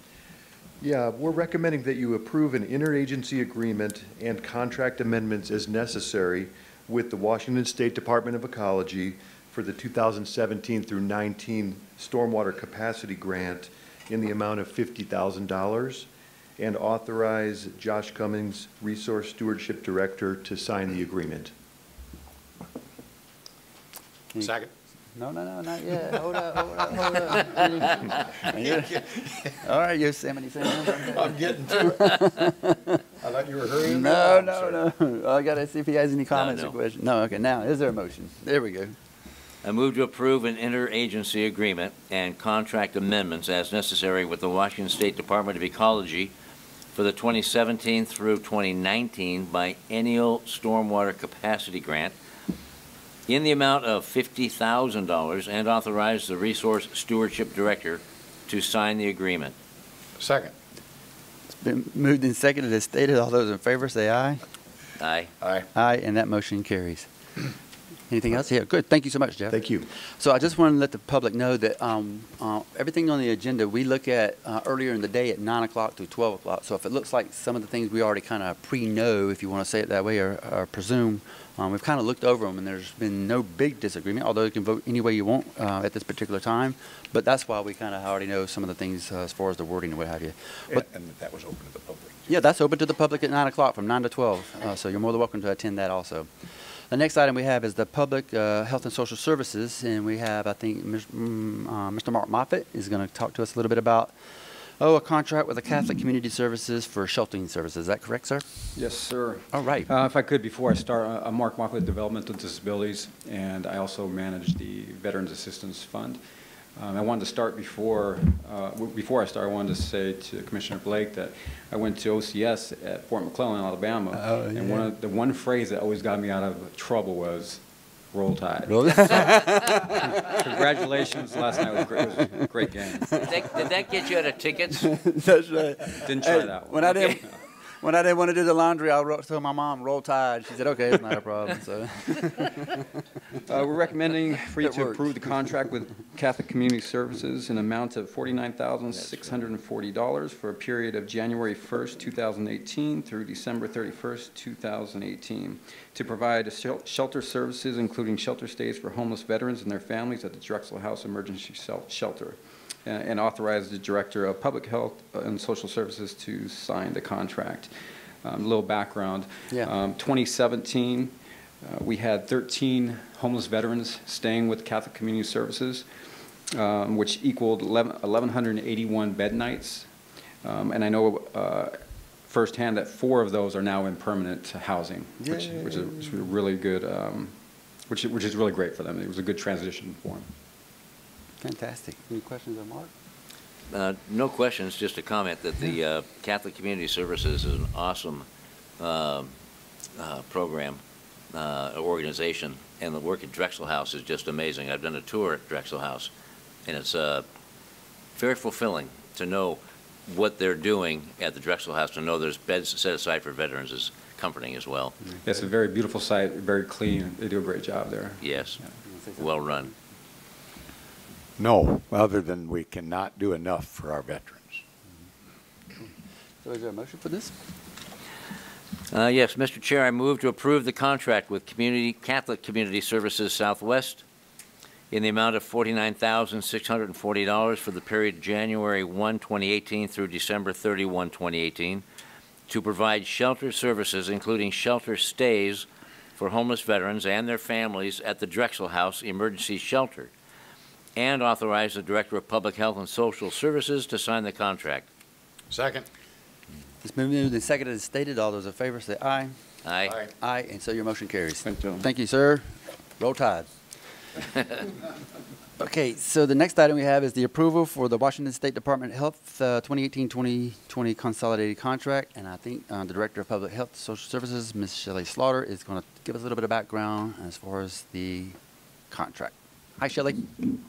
M: Yeah, we're recommending that you approve an interagency agreement and contract amendments as necessary with the Washington State Department of Ecology for the 2017 through 19 stormwater capacity grant in the amount of $50,000, and authorize Josh Cummings, Resource Stewardship Director, to sign the agreement.
B: Second.
A: No, not yet. Hold up. All right, Yosemite Sam.
B: I'm getting to it. I thought you were hurrying.
A: No. I got to see if he has any comments or questions. No, okay. Now, is there a motion? There we go.
C: I move to approve an interagency agreement and contract amendments as necessary with the Washington State Department of Ecology for the 2017 through 2019 biennial stormwater capacity grant in the amount of $50,000, and authorize the Resource Stewardship Director to sign the agreement.
B: Second.
A: It's been moved and seconded as stated. All those in favor say aye.
C: Aye.
B: Aye.
A: Aye, and that motion carries. Anything else? Yeah, good. Thank you so much, Jeff.
M: Thank you.
A: So I just want to let the public know that everything on the agenda we look at earlier in the day at 9 o'clock to 12 o'clock. So if it looks like some of the things we already kind of pre-know, if you want to say it that way, or presume, we've kind of looked over them and there's been no big disagreement, although you can vote any way you want at this particular time. But that's why we kind of already know some of the things as far as the wording and what have you. But,
B: And that was open to the public.
A: yeah, that's open to the public at 9 o'clock from 9 to 12. So you're more than welcome to attend that also. The next item we have is the Public Health and Social Services, and we have, I think, Mr. Mark Moffitt is going to talk to us a little bit about, a contract with the Catholic Community Services for sheltering services. Is that correct, sir?
N: Yes, sir.
A: All right.
N: If I could, before I start, I'm Mark Moffitt, Developmental Disabilities, and I also manage the Veterans Assistance Fund. I wanted to start before I start, I wanted to say to Commissioner Blake that I went to OCS at Fort McClellan, Alabama, and the one phrase that always got me out of trouble was "Roll Tide." Congratulations! Last night was great. It was a great game.
C: Did that get you out of tickets?
A: That's right.
N: Didn't try that one.
A: When I didn't want to do the laundry, I told my mom, "Roll Tide." She said, "Okay, it's not a problem." So.
N: We're recommending for you to approve the contract with Catholic Community Services in an amount of $49,640 for a period of January 1st, 2018 through December 31st, 2018 to provide shelter services, including shelter stays for homeless veterans and their families at the Drexel House Emergency Shelter, and authorize the Director of Public Health and Social Services to sign the contract. A little background. 2017, we had 13 homeless veterans staying with Catholic Community Services, which equaled 1,181 bed nights. And I know firsthand that 4 of those are now in permanent housing, which is really good, which is really great for them. It was a good transition for them.
A: Fantastic. Any questions on Mark?
C: No questions, just a comment that the Catholic Community Services is an awesome program, organization, and the work at Drexel House is just amazing. I've done a tour at Drexel House, and it's very fulfilling to know what they're doing at the Drexel House. To know there's beds set aside for veterans is comforting as well.
N: It's a very beautiful site, very clean. They do a great job there.
C: Yes, well run.
B: No, other than we cannot do enough for our veterans.
A: So is there a motion for this?
C: Yes, Mr. Chair, I move to approve the contract with Catholic Community Services Southwest in the amount of $49,640 for the period January 1, 2018 through December 31, 2018 to provide shelter services, including shelter stays for homeless veterans and their families at the Drexel House Emergency Shelter, and authorize the Director of Public Health and Social Services to sign the contract.
B: Second.
A: It's been moved and seconded as stated. All those in favor say aye.
C: Aye.
B: Aye.
A: Aye, and so your motion carries.
N: Thank you.
A: Thank you, sir. Roll Tide. Okay, so the next item we have is the approval for the Washington State Department of Health 2018-2020 consolidated contract, and I think the Director of Public Health and Social Services, Ms. Shelley Slaughter, is going to give us a little bit of background as far as the contract. Hi, Shelley.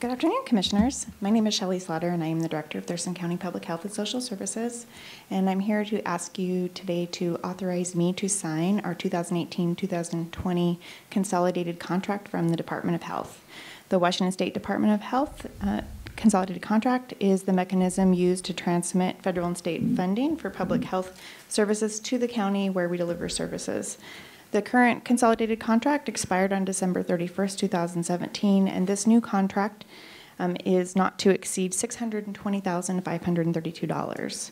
O: Good afternoon, Commissioners. My name is Shelley Slaughter, and I am the Director of Thurston County Public Health and Social Services. And I'm here to ask you today to authorize me to sign our 2018-2020 consolidated contract from the Department of Health. The Washington State Department of Health consolidated contract is the mechanism used to transmit federal and state funding for public health services to the county where we deliver services. The current consolidated contract expired on December 31st, 2017, and this new contract is not to exceed $620,532.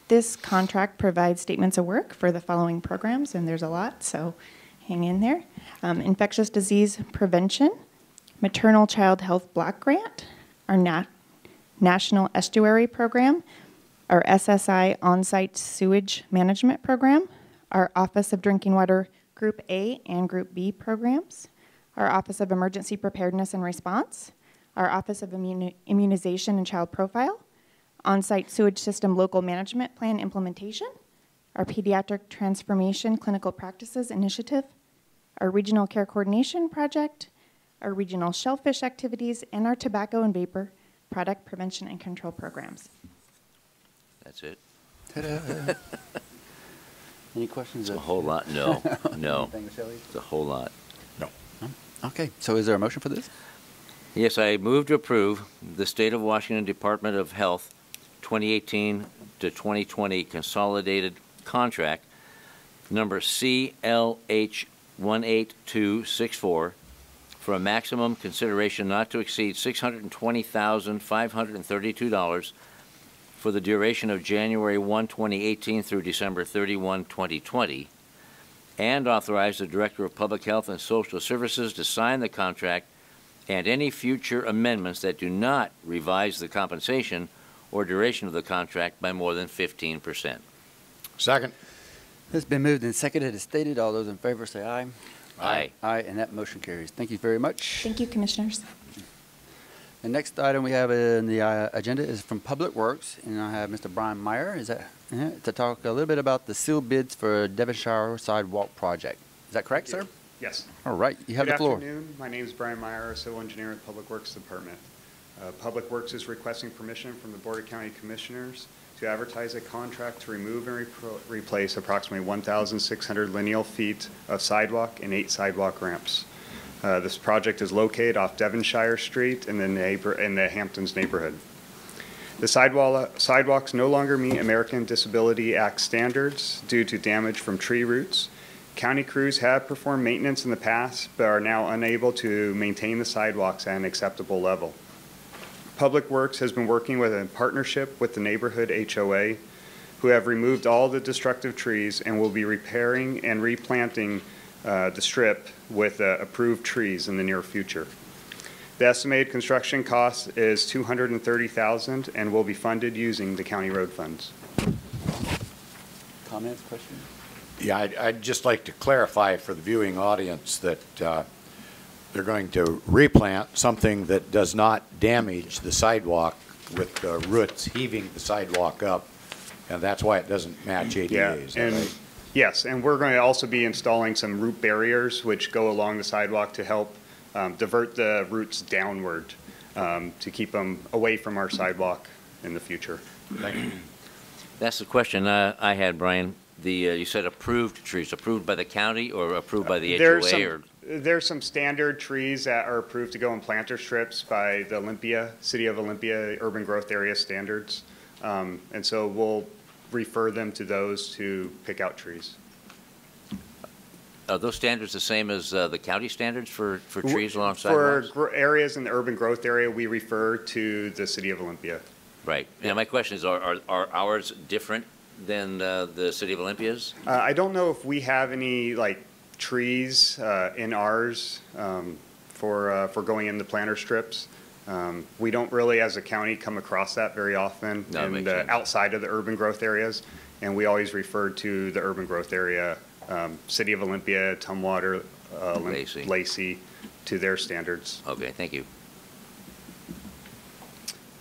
O: This contract provides statements of work for the following programs, and there's a lot, so hang in there. Infectious disease prevention, maternal child health block grant, our National Estuary Program, our SSI on-site sewage management program, our Office of Drinking Water Group A and Group B programs, our Office of Emergency Preparedness and Response, our Office of Immunization and Child Profile, On-Site Sewage System Local Management Plan Implementation, our Pediatric Transformation Clinical Practices Initiative, our Regional Care Coordination Project, our Regional Shellfish Activities, and our Tobacco and Vapor Product Prevention and Control Programs.
C: That's it.
A: Ta-da. Any questions?
C: It's a whole lot. No, no.
A: Anything, Shelley?
C: It's a whole lot.
B: No.
A: Okay, so is there a motion for this?
C: Yes, I move to approve the State of Washington Department of Health 2018 to 2020 consolidated contract number CLH18264 for a maximum consideration not to exceed $620,532 for the duration of January 1, 2018 through December 31, 2020, and authorize the Director of Public Health and Social Services to sign the contract and any future amendments that do not revise the compensation or duration of the contract by more than 15%.
B: Second.
A: It's been moved and seconded as stated. All those in favor say aye.
C: Aye.
A: Aye, and that motion carries. Thank you very much.
O: Thank you, Commissioners.
A: The next item we have in the agenda is from Public Works, and I have Mr. Brian Meyer to talk a little bit about the sealed bids for Devonshire Sidewalk Project. Is that correct, sir?
P: Yes.
A: All right, you have the floor.
P: Good afternoon. My name is Brian Meyer, Civil Engineer at the Public Works Department. Public Works is requesting permission from the Board of County Commissioners to advertise a contract to remove and replace approximately 1,600 lineal feet of sidewalk and 8 sidewalk ramps. This project is located off Devonshire Street in the Hamptons neighborhood. The sidewalks no longer meet American Disability Act standards due to damage from tree roots. County crews have performed maintenance in the past, but are now unable to maintain the sidewalks at an acceptable level. Public Works has been working in partnership with the neighborhood HOA, who have removed all the destructive trees and will be repairing and replanting the strip with approved trees in the near future. The estimated construction cost is $230,000 and will be funded using the county road funds.
A: Comments, questions?
B: Yeah, I'd just like to clarify for the viewing audience that they're going to replant something that does not damage the sidewalk with the roots heaving the sidewalk up, and that's why it doesn't match ADA.
P: Yeah,
B: is that right?
P: Yes, and we're going to also be installing some root barriers which go along the sidewalk to help divert the roots downward to keep them away from our sidewalk in the future.
B: Thank you.
C: That's the question I had, Brian. You said approved trees, approved by the county or approved by the HOA?
P: There's some standard trees that are approved to go in planter strips by the City of Olympia Urban Growth Area standards. And so we'll refer them to those to pick out trees.
C: Are those standards the same as the county standards for trees along
P: sidewalks?
C: sidewalks?
P: For areas in the urban growth area, we refer to the City of Olympia.
C: Right. Now, my question is, are ours different than the City of Olympia's?
P: I don't know if we have any trees in ours for going in the planter strips. We don't really, as a county, come across that very often outside of the urban growth areas, and we always refer to the urban growth area, City of Olympia, Tumwater, Lacey, to their standards.
C: Okay, thank you.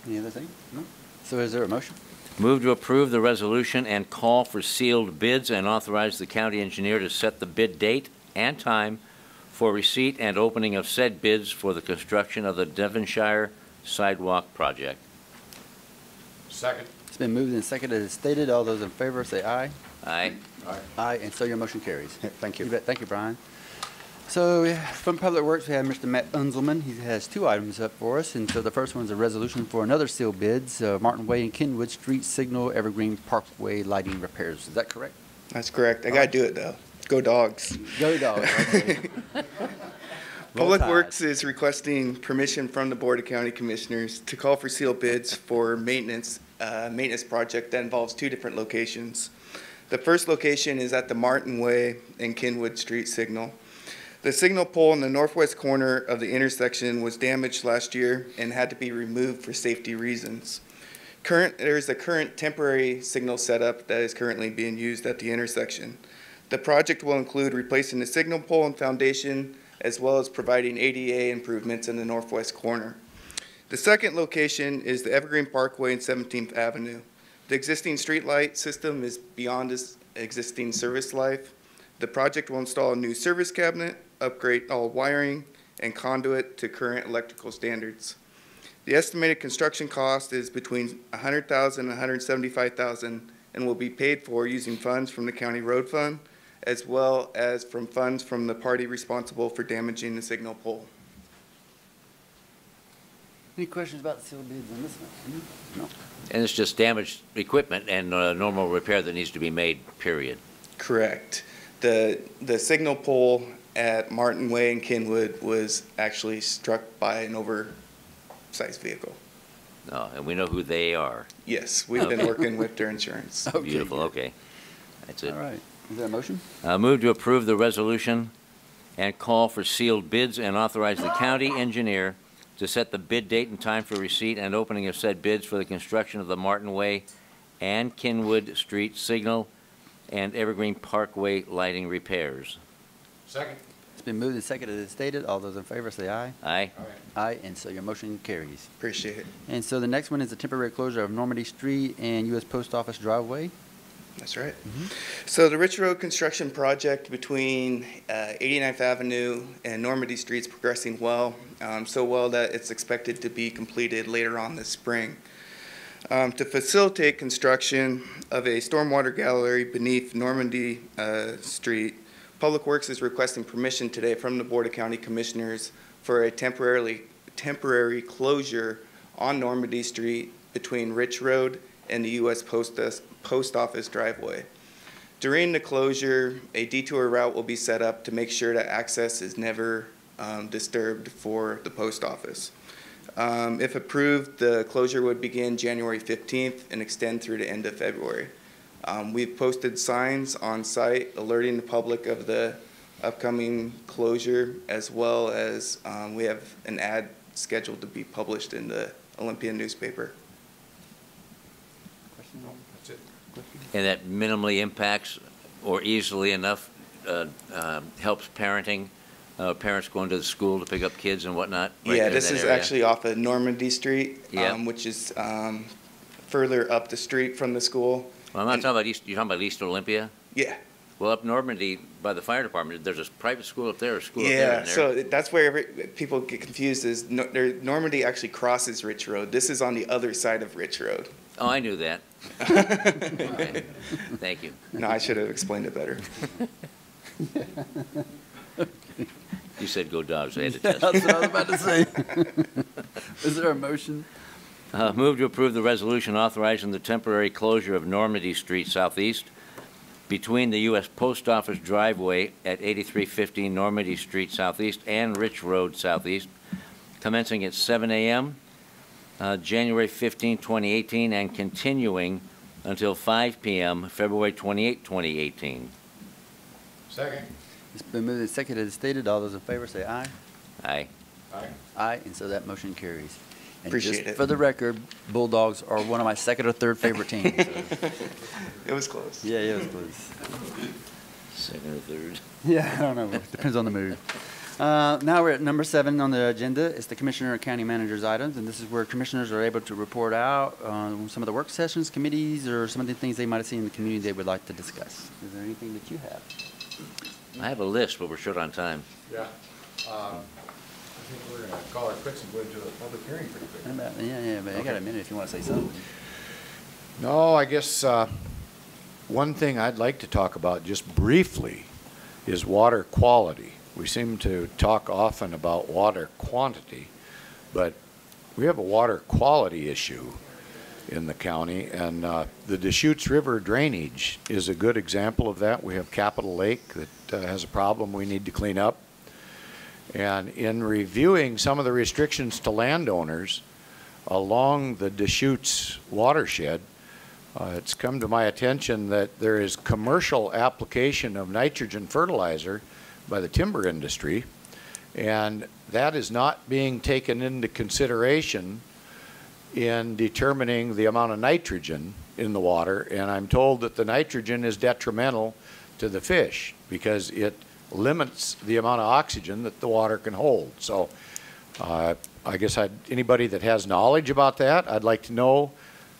A: Any other thing? No? So is there a motion?
C: Move to approve the resolution and call for sealed bids and authorize the county engineer to set the bid date and time for receipt and opening of said bids for the construction of the Devonshire Sidewalk Project.
B: Second.
A: It's been moved and seconded as stated. All those in favor say aye.
C: Aye.
B: Aye.
A: Aye, and so your motion carries.
P: Thank you.
A: You bet. Thank you, Brian. So from Public Works, we have Mr. Matt Unzelman. He has 2 items up for us. And so the first one is a resolution for another sealed bids, Martin Way and Kenwood Street Signal Evergreen Parkway lighting repairs. Is that correct?
Q: That's correct. I got to do it, though. Go Dogs.
A: Go Dogs. Okay.
Q: Public Works is requesting permission from the Board of County Commissioners to call for sealed bids for maintenance project that involves 2 different locations. The first location is at the Martin Way and Kenwood Street signal. The signal pole in the northwest corner of the intersection was damaged last year and had to be removed for safety reasons. There is a current temporary signal setup that is currently being used at the intersection. The project will include replacing the signal pole and foundation, as well as providing ADA improvements in the northwest corner. The second location is the Evergreen Parkway and 17th Avenue. The existing street light system is beyond its existing service life. The project will install a new service cabinet, upgrade all wiring, and conduit to current electrical standards. The estimated construction cost is between $100,000 and $175,000 and will be paid for using funds from the county road fund, as well as from funds from the party responsible for damaging the signal pole.
A: Any questions about the sealed bids on this one? No.
C: And it's just damaged equipment and normal repair that needs to be made, period.
Q: Correct. The signal pole at Martin Way and Kenwood was actually struck by an oversized vehicle.
C: Oh, and we know who they are.
Q: Yes, we've been working with their insurance.
C: Okay. Beautiful, okay. That's it.
A: All right. Is there a motion?
C: Move to approve the resolution and call for sealed bids and authorize the county engineer to set the bid date and time for receipt and opening of said bids for the construction of the Martin Way and Kenwood Street signal and Evergreen Parkway lighting repairs.
B: Second.
A: It's been moved and seconded as stated. All those in favor say aye.
C: Aye.
A: Aye, and so your motion carries.
Q: Appreciate it.
A: And so the next one is the temporary closure of Normandy Street and U.S. Post Office driveway.
Q: That's right. So the Rich Road construction project between 89th Avenue and Normandy Street is progressing well, so well that it's expected to be completed later on this spring. To facilitate construction of a stormwater gallery beneath Normandy Street, Public Works is requesting permission today from the Board of County Commissioners for a temporary closure on Normandy Street between Rich Road and the U.S. Post Office driveway. During the closure, a detour route will be set up to make sure that access is never disturbed for the post office. If approved, the closure would begin January 15th and extend through the end of February. We've posted signs on site alerting the public of the upcoming closure, as well as we have an ad scheduled to be published in the Olympian newspaper.
B: That's it.
C: And that minimally impacts or easily enough helps parenting, parents going to the school to pick up kids and whatnot? Right,
Q: yeah, this is
C: area?
Q: actually off of Normandy Street, which is further up the street from the school.
C: Well, I'm not talking about East, you're talking about East Olympia?
Q: Yeah.
C: Well, up Normandy by the fire department, there's a private school up there, a school up there.
Q: Yeah, so that's where people get confused is Normandy actually crosses Rich Road. This is on the other side of Rich Road.
C: Oh, I knew that. Okay. Thank you.
Q: No, I should have explained it better.
C: You said go Dogs. I had to test.
A: That's what I was about to say. Is there a motion?
C: Move to approve the resolution authorizing the temporary closure of Normandy Street Southeast between the U.S. Post Office driveway at 8315 Normandy Street Southeast and Rich Road Southeast, commencing at 7 a.m. January 15, 2018, and continuing until 5 p.m. February 28, 2018.
B: Second.
A: It's been moved and seconded as stated. All those in favor say aye.
C: Aye.
B: Aye.
A: Aye, and so that motion carries. And
Q: Appreciate
A: just
Q: it.
A: for the record, Bulldogs are one of my second or third favorite teams. So.
Q: It was close.
A: Yeah, it was close.
C: Second or third?
A: Yeah, I don't know. Depends on the mood. Now we're at number 7 on the agenda. It's the Commissioner and County Manager's items, and this is where commissioners are able to report out on some of the work sessions, committees, or some of the things they might have seen in the community they would like to discuss. Is there anything that you have?
C: I have a list, but we're short on time.
B: Yeah. I think we're going to call it quits and go into a public hearing pretty quick.
A: Yeah, but I got a minute if you want to say something.
B: No, I guess one thing I'd like to talk about just briefly is water quality. We seem to talk often about water quantity, but we have a water quality issue in the county, and the Deschutes River drainage is a good example of that. We have Capitol Lake that has a problem we need to clean up. And in reviewing some of the restrictions to landowners along the Deschutes watershed, it's come to my attention that there is commercial application of nitrogen fertilizer by the timber industry, and that is not being taken into consideration in determining the amount of nitrogen in the water. And I'm told that the nitrogen is detrimental to the fish because it limits the amount of oxygen that the water can hold. So I guess anybody that has knowledge about that, I'd like to know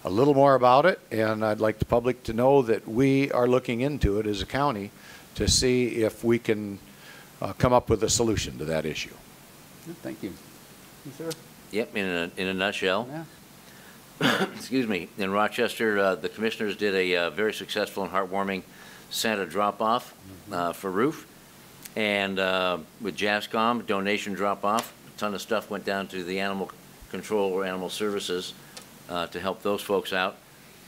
B: a little more about it, and I'd like the public to know that we are looking into it as a county to see if we can come up with a solution to that issue.
A: Thank you. Yes, sir.
C: Yep, in a nutshell.
A: Yeah.
C: Excuse me. In Rochester, the commissioners did a very successful and heartwarming Santa drop-off for roof. And with JASCOM, donation drop-off, a ton of stuff went down to the animal control or animal services to help those folks out.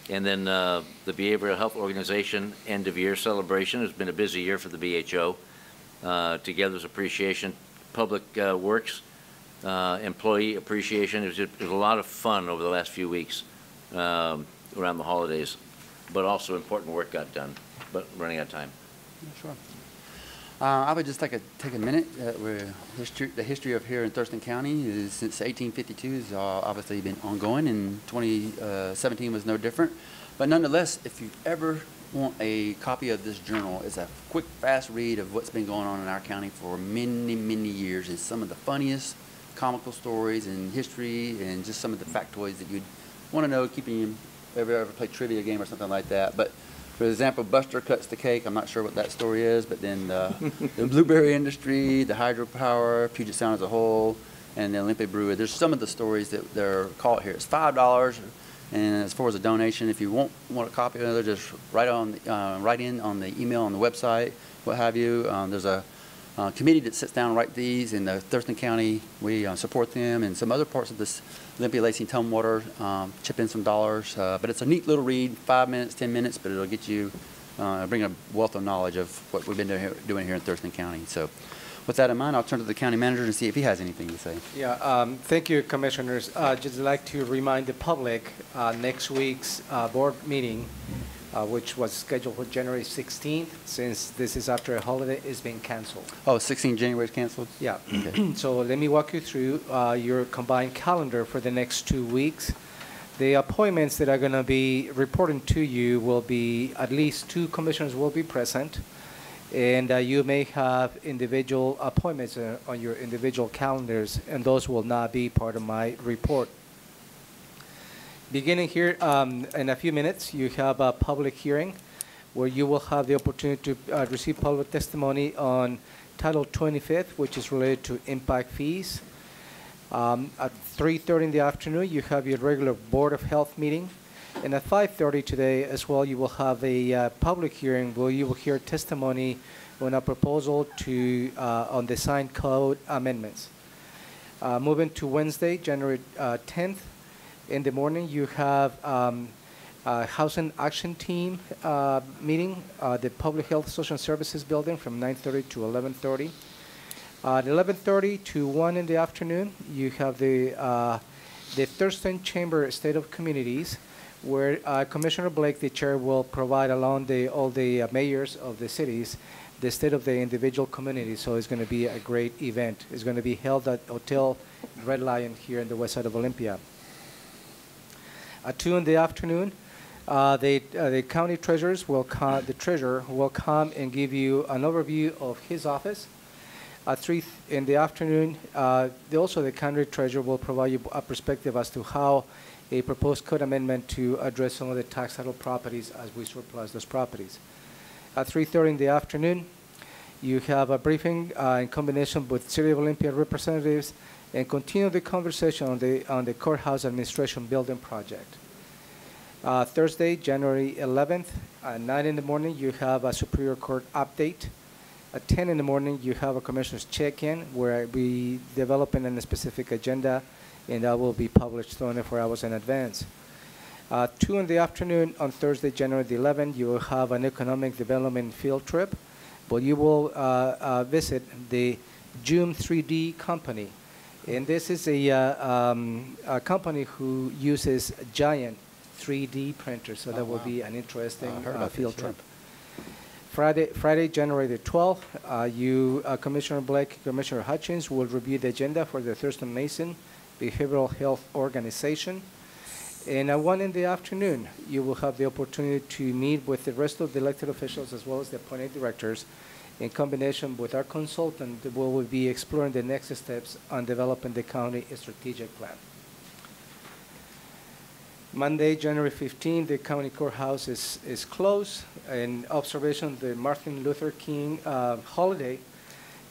C: And then the Behavioral Health Organization end-of-year celebration has been a busy year for the BHO. Together's Appreciation, Public Works, Employee Appreciation. It was a lot of fun over the last few weeks around the holidays, but also important work got done, but running out of time.
A: Sure. I would just take a minute. The history of here in Thurston County is since 1852 has obviously been ongoing, and 2017 was no different. But nonetheless, if you ever want a copy of this journal, it's a quick, fast read of what's been going on in our county for many, many years. It's some of the funniest comical stories in history and just some of the factoids that you'd want to know, keeping you ever play trivia game or something like that. But for example, Buster cuts the cake. I'm not sure what that story is, but then the blueberry industry, the hydropower, Puget Sound as a whole, and the Olympic Brewery. There's some of the stories that they're caught here. It's $5, and as far as a donation, if you want a copy of it, just write in on the email on the website, what have you. There's a committee that sits down and writes these in the Thurston County. We support them, and some other parts of this Olympia, Lacey, Tumwater chip in some dollars. But it's a neat little read, 5 minutes, 10 minutes, but it'll get you, bring a wealth of knowledge of what we've been doing here in Thurston County. So with that in mind, I'll turn to the county manager and see if he has anything to say.
J: Yeah, thank you, Commissioners. Just like to remind the public, next week's board meeting, which was scheduled for January 16th, since this is after a holiday, is being canceled.
A: Oh, 16 January is canceled?
J: Yeah.
A: Okay.
J: So let me walk you through your combined calendar for the next 2 weeks. The appointments that are going to be reporting to you will be, at least 2 commissioners will be present, and you may have individual appointments on your individual calendars, and those will not be part of my report. Beginning here in a few minutes, you have a public hearing where you will have the opportunity to receive public testimony on Title 25th, which is related to impact fees. At 3:30 in the afternoon, you have your regular Board of Health meeting. And at 5:30 today as well, you will have a public hearing where you will hear testimony on a proposal on the sign code amendments. Moving to Wednesday, January 10th, in the morning, you have Housing Action Team meeting, the Public Health Social Services Building from 9:30 to 11:30. At 11:30 to 1 in the afternoon, you have the Thurston Chamber State of Communities, where Commissioner Blake, the chair, will provide along all the mayors of the cities the state of the individual communities. So it's going to be a great event. It's going to be held at Hotel Red Lion here in the west side of Olympia. At 2 in the afternoon, the county treasurers the treasurer will come and give you an overview of his office. At 3 in the afternoon, also the county treasurer will provide you a perspective as to how a proposed code amendment to address some of the tax title properties as we surplus those properties. At 3:30 in the afternoon, you have a briefing in combination with City of Olympia representatives and continue the conversation on the courthouse administration building project. Thursday, January 11th, at 9 in the morning, you have a Superior Court update. At 10 in the morning, you have a commissioner's check-in where we developing a specific agenda, and that will be published 24 hours in advance. 2 in the afternoon on Thursday, January the 11th, you will have an economic development field trip, but you will visit the Zoom 3D company. And this is a company who uses giant 3D printers, so that will be an interesting field trip. Friday, January the 12th, Commissioner Blake, Commissioner Hutchins will review the agenda for the Thurston Mason Behavioral Health Organization. And at 1 in the afternoon, you will have the opportunity to meet with the rest of the elected officials as well as the appointed directors in combination with our consultant, we will be exploring the next steps on developing the county strategic plan. Monday, January 15th, the county courthouse is closed in observation of the Martin Luther King holiday.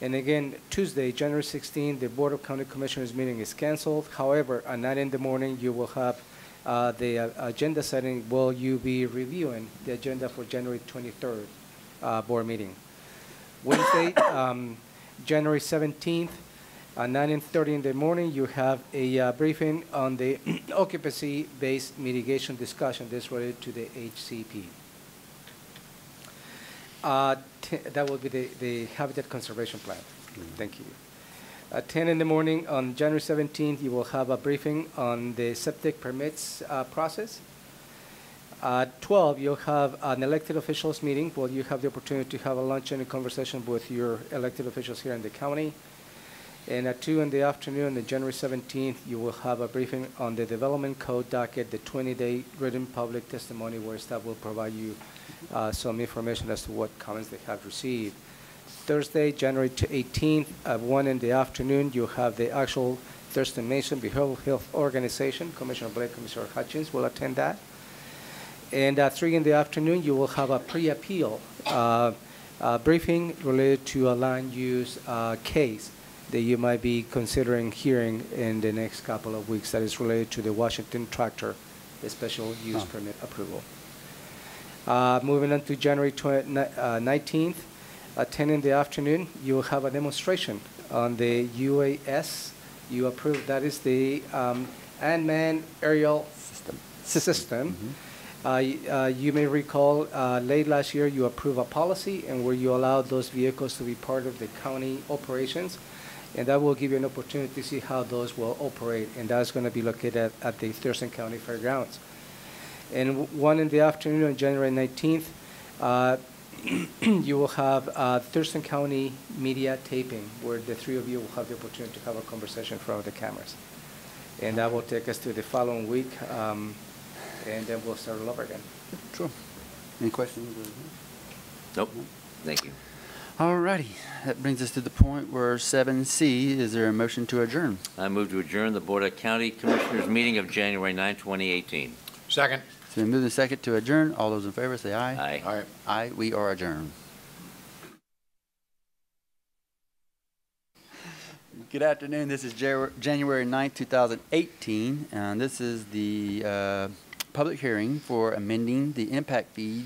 J: And again, Tuesday, January 16th, the Board of County Commissioners meeting is canceled. However, at 9 in the morning, you will have the agenda setting. Will you be reviewing the agenda for January 23rd? board meeting. Wednesday, January 17th, 9:30 in the morning, you have a briefing on the occupancy-based mitigation discussion. This related to the HCP. That will be the Habitat Conservation Plan. Thank you. At 10 in the morning on January 17th, you will have a briefing on the septic permits process. At 12, you'll have an elected officials meeting where you have the opportunity to have a lunch and a conversation with your elected officials here in the county. And at 2 in the afternoon, on January 17th, you will have a briefing on the development code docket, the 20-day written public testimony where staff will provide you some information as to what comments they have received. Thursday, January 18th, at 1 in the afternoon, you have the actual Thurston Mason Behavioral Health Organization. Commissioner Blake, Commissioner Hutchins will attend that. And at 3 in the afternoon, you will have a pre-appeal briefing related to a land use case that you might be considering hearing in the next couple of weeks that is related to the Washington Tractor special use permit approval. Moving on to January 19th, at 10 in the afternoon, you will have a demonstration on the UAS. You approved, that is the unmanned aerial system. You may recall late last year you approved a policy and where you allowed those vehicles to be part of the county operations. And that will give you an opportunity to see how those will operate. And that's going to be located at the Thurston County Fairgrounds. And 1 in the afternoon on January 19th, you will have Thurston County media taping where the three of you will have the opportunity to have a conversation in front of the cameras. And that will take us to the following week. And then we'll start all over again.
A: Sure. Any questions?
C: Nope. Thank you.
A: All righty. That brings us to the point where 7C, is there a motion to adjourn?
C: I move to adjourn the Board of County Commissioners meeting of January 9, 2018.
B: Second.
A: It's been moved and second to adjourn. All those in favor say aye.
C: Aye.
B: Aye.
A: Aye. We are adjourned. Good afternoon. This is January 9th, 2018, and this is the public hearing for amending the impact fee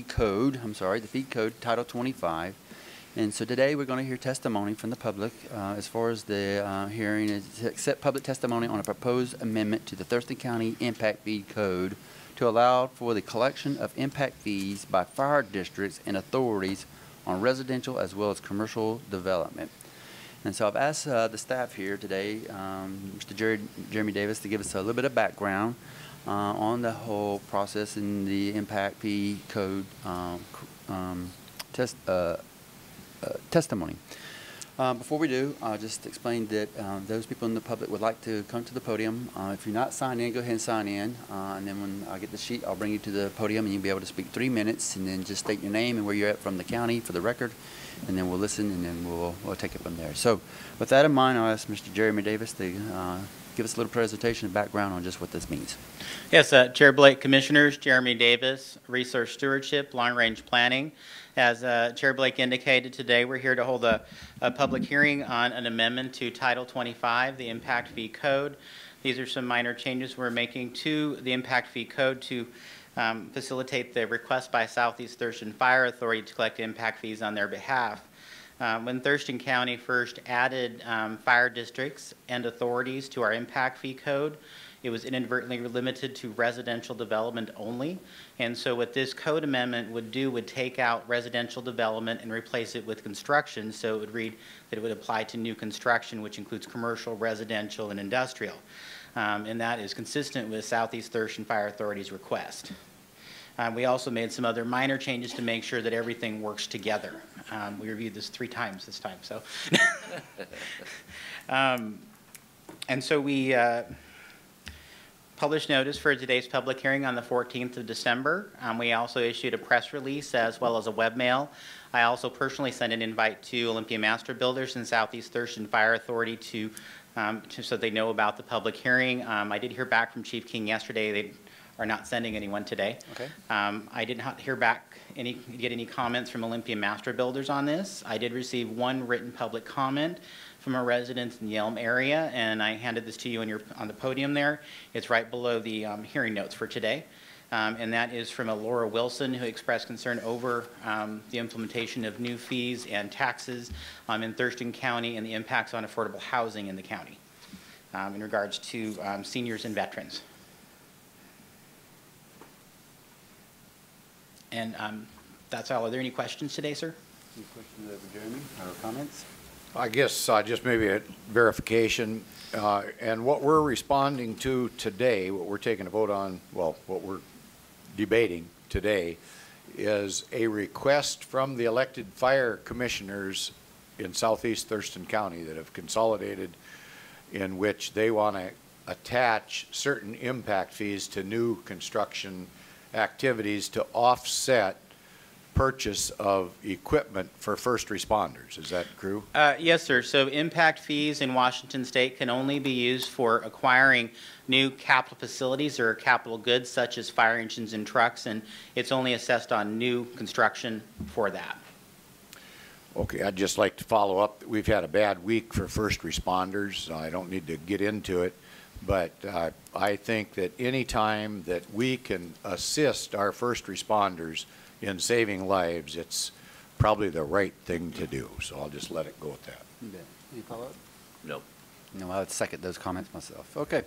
A: code, the fee code, Title 25. And so today we're going to hear testimony from the public as far as the hearing is to accept public testimony on a proposed amendment to the Thurston County Impact Fee Code to allow for the collection of impact fees by fire districts and authorities on residential as well as commercial development. And so I've asked the staff here today, Mr. Jeremy Davis, to give us a little bit of background on the whole process in the impact fee code testimony. Before we do, I'll just explain that those people in the public would like to come to the podium. If you're not signed in, go ahead and sign in. And then when I get the sheet, I'll bring you to the podium and you'll be able to speak 3 minutes and then just state your name and where you're at from the county for the record. And then we'll listen and then we'll take it from there. So with that in mind, I'll ask Mr. Jeremy Davis to give us a little presentation and background on just what this means.
R: Yes, Chair Blake, Commissioners, Jeremy Davis, Resource Stewardship, Long Range Planning. As Chair Blake indicated, today we're here to hold a public hearing on an amendment to Title 25, the Impact Fee Code. These are some minor changes we're making to the Impact Fee Code to facilitate the request by Southeast Thurston Fire Authority to collect impact fees on their behalf. When Thurston County first added fire districts and authorities to our impact fee code, it was inadvertently limited to residential development only. And so what this code amendment would do would take out residential development and replace it with construction. So it would read that it would apply to new construction, which includes commercial, residential, and industrial. And that is consistent with Southeast Thurston Fire Authority's request. We also made some other minor changes to make sure that everything works together. We reviewed this 3 times this time, so. And so we published notice for today's public hearing on the 14th of December. We also issued a press release as well as a webmail. I also personally sent an invite to Olympia Master Builders and Southeast Thurston Fire Authority so they know about the public hearing. I did hear back from Chief King yesterday. They are not sending anyone today. Okay. I did not hear back get any comments from Olympia Master Builders on this. I did receive 1 written public comment from a resident in the Yelm area, and I handed this to you on the podium there. It's right below the hearing notes for today. and that is from a Laura Wilson, who expressed concern over the implementation of new fees and taxes in Thurston County and the impacts on affordable housing in the county in regards to seniors and veterans. And that's all. Are there any questions today, sir?
A: Any questions over Jeremy or comments?
B: I guess just maybe a verification. And what we're responding to today, what we're taking a vote on, well, what we're debating today is a request from the elected fire commissioners in southeast Thurston County that have consolidated, in which they want to attach certain impact fees to new construction activities to offset purchase of equipment for first responders. Is that true?
R: Yes, sir. So impact fees in Washington State can only be used for acquiring new capital facilities or capital goods such as fire engines and trucks, and it's only assessed on new construction for that.
B: Okay, I'd just like to follow up. We've had a bad week for first responders. I don't need to get into it, but I think that any time that we can assist our first responders in saving lives, it's probably the right thing to do. So I'll just let it go at that.
A: Any follow-up?
C: No.
A: No, I would second those comments myself. Okay.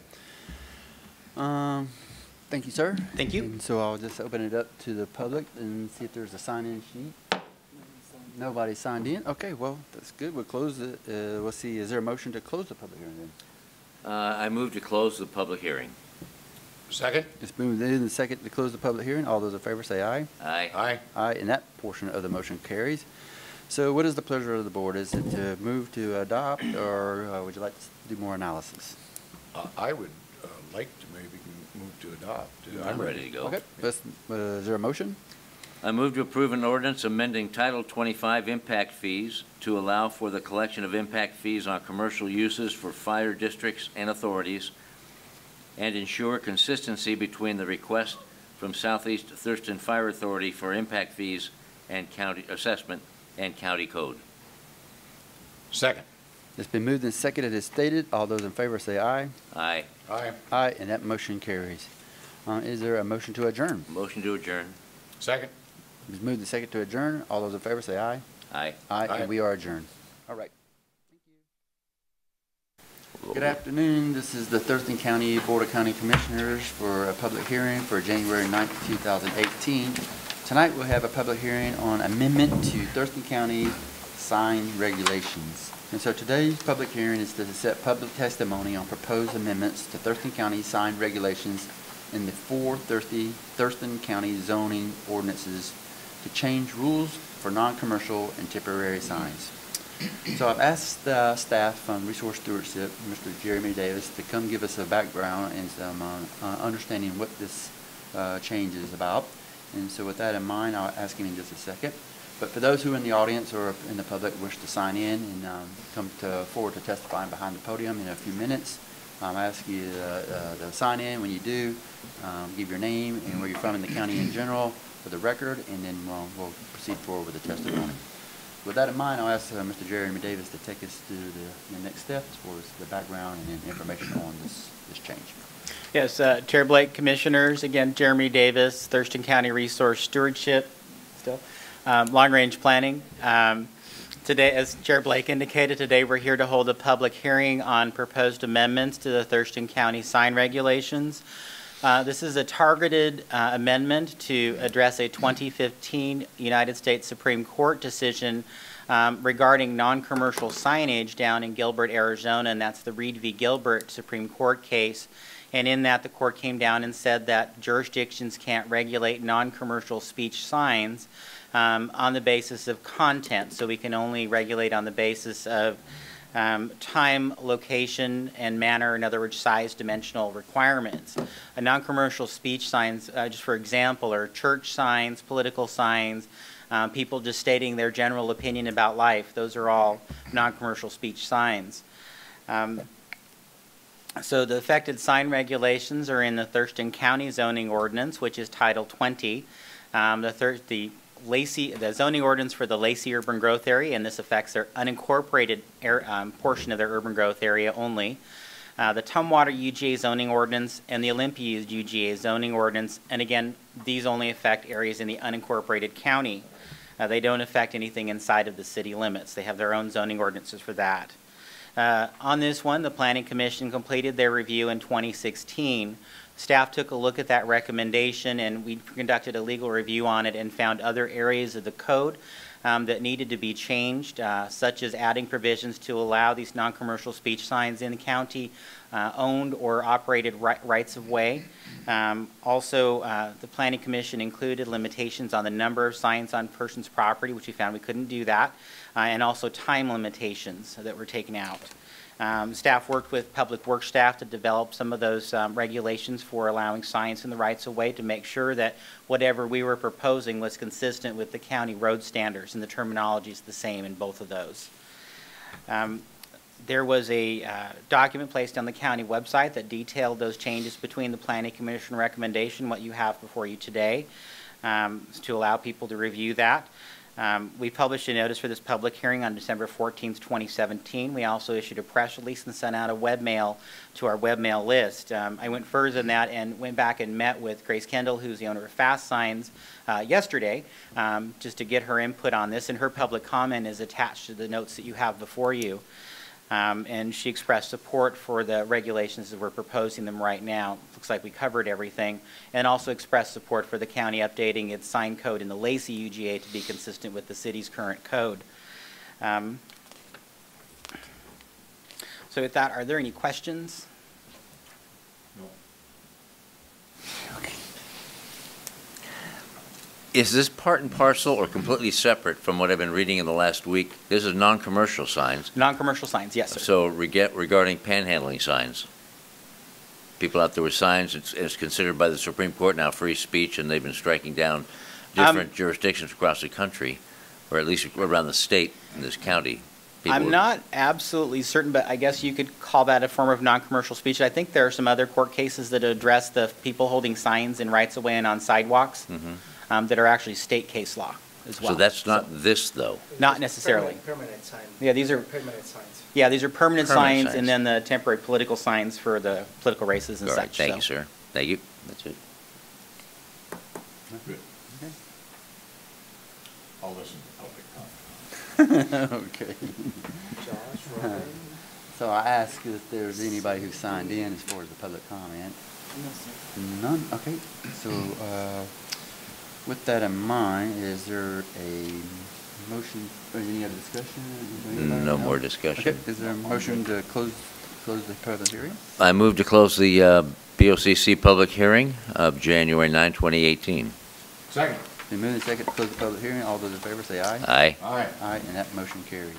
A: Thank you, sir.
R: Thank you.
A: And so I'll just open it up to the public and see if there's a sign-in sheet. Nobody signed in? Okay, well, that's good. We'll close it. We'll see. Is there a motion to close the public hearing then?
C: I move to close the public hearing.
B: Second?
A: It's moved in the second to close the public hearing. All those in favor say aye.
C: Aye.
B: Aye.
A: Aye, and that portion of the motion carries. So what is the pleasure of the board? Is it to move to adopt, or would you like to do more analysis?
B: I would like to maybe move to adopt.
C: I'm ready to go.
A: Okay. Is there a motion?
C: I move to approve an ordinance amending Title 25 impact fees to allow for the collection of impact fees on commercial uses for fire districts and authorities, and ensure consistency between the request from Southeast Thurston Fire Authority for impact fees and county assessment and county code.
B: Second.
A: It's been moved and seconded as stated. All those in favor say aye.
C: Aye.
B: Aye.
A: Aye, and that motion carries. Is there a motion to adjourn?
C: Motion to adjourn.
B: Second.
A: It's moved and seconded to adjourn. All those in favor say aye.
C: Aye.
A: Aye,
B: Aye.
A: and we are adjourned. All right. Good afternoon. This is the Thurston County Board of County Commissioners for a public hearing for January 9th, 2018. Tonight we'll have a public hearing on amendment to Thurston County sign regulations. And so today's public hearing is to set public testimony on proposed amendments to Thurston County sign regulations in the 4 Thurston County zoning ordinances to change rules for non-commercial and temporary signs. So I've asked staff from Resource Stewardship, Mr. Jeremy Davis, to come give us a background and some understanding what this change is about. And so with that in mind, I'll ask him in just a second. But for those who in the audience or in the public wish to sign in and come forward to testifying behind the podium in a few minutes, I ask you to sign in. When you do, give your name and where you're from in the county in general for the record, and then we'll proceed forward with the testimony. With that in mind, I'll ask Mr. Jeremy Davis to take us through the next step as far as the background and information on this change.
R: Yes, Chair Blake, Commissioners, again, Jeremy Davis, Thurston County Resource Stewardship, long-range planning. Today, as Chair Blake indicated, today we're here to hold a public hearing on proposed amendments to the Thurston County sign regulations. This is a targeted amendment to address a 2015 United States Supreme Court decision regarding non-commercial signage down in Gilbert, Arizona, and that's the Reed v. Gilbert Supreme Court case. And in that, the court came down and said that jurisdictions can't regulate non-commercial speech signs on the basis of content, so we can only regulate on the basis of time, location, and manner, in other words, size, dimensional requirements. Non-commercial speech signs, just for example, are church signs, political signs, people just stating their general opinion about life. Those are all non-commercial speech signs. So the affected sign regulations are in the Thurston County zoning ordinance, which is Title 20. The zoning ordinance for the Lacey urban growth area, and this affects their unincorporated portion of their urban growth area only. the Tumwater UGA zoning ordinance, and the Olympia UGA zoning ordinance. And again, these only affect areas in the unincorporated county. They don't affect anything inside of the city limits. They have their own zoning ordinances for that. On this one, the Planning Commission completed their review in 2016. Staff took a look at that recommendation, and we conducted a legal review on it and found other areas of the code that needed to be changed, such as adding provisions to allow these non-commercial speech signs in the county owned or operated rights of way. Also, the Planning Commission included limitations on the number of signs on person's property, which we found we couldn't do that, and also time limitations that were taken out. Staff worked with Public Works staff to develop some of those regulations for allowing signs in the rights of way to make sure that whatever we were proposing was consistent with the county road standards, and the terminology is the same in both of those. There was a document placed on the county website that detailed those changes between the Planning Commission recommendation, what you have before you today, to allow people to review that. We published a notice for this public hearing on December 14th, 2017. We also issued a press release and sent out a webmail to our webmail list. I went further than that and went back and met with Grace Kendall, who's the owner of Fast Signs, yesterday, just to get her input on this, and her public comment is attached to the notes that you have before you. And she expressed support for the regulations as we're proposing them right now. Looks like we covered everything, and also expressed support for the county updating its sign code in the Lacey UGA to be consistent with the city's current code. So with that, are there any questions?
C: Is this part and parcel or completely separate from what I've been reading in the last week? This is non-commercial signs.
R: Non-commercial signs, yes, sir.
C: So regarding panhandling signs, people out there with signs, it's considered by the Supreme Court now free speech, and they've been striking down different jurisdictions across the country, or at least around the state in this county.
R: I'm not absolutely certain, but I guess you could call that a form of non-commercial speech. I think there are some other court cases that address the people holding signs in rights of way and on sidewalks. That are actually state case law as well.
C: So that's not this, though?
R: Not necessarily.
J: Permanent signs.
R: Yeah, these are
J: permanent signs.
R: Yeah, these are permanent signs, and then the temporary political signs for the political races and
C: All
R: such.
C: right, thank you, sir. Thank you. That's it.
B: Good. Okay. I'll listen to public comment.
A: Okay. So I asked if there's anybody who signed in as far as the public comment. None? Okay. So with that in mind, is there a motion or any other discussion?
C: No more discussion.
A: Okay. Is there a motion to close the public hearing?
C: I move to close the BoCC public hearing of January 9, 2018.
B: Second.
A: Been moved and second to close the public hearing. All those in favor say aye.
C: Aye.
B: Aye.
A: Aye, and that motion carries.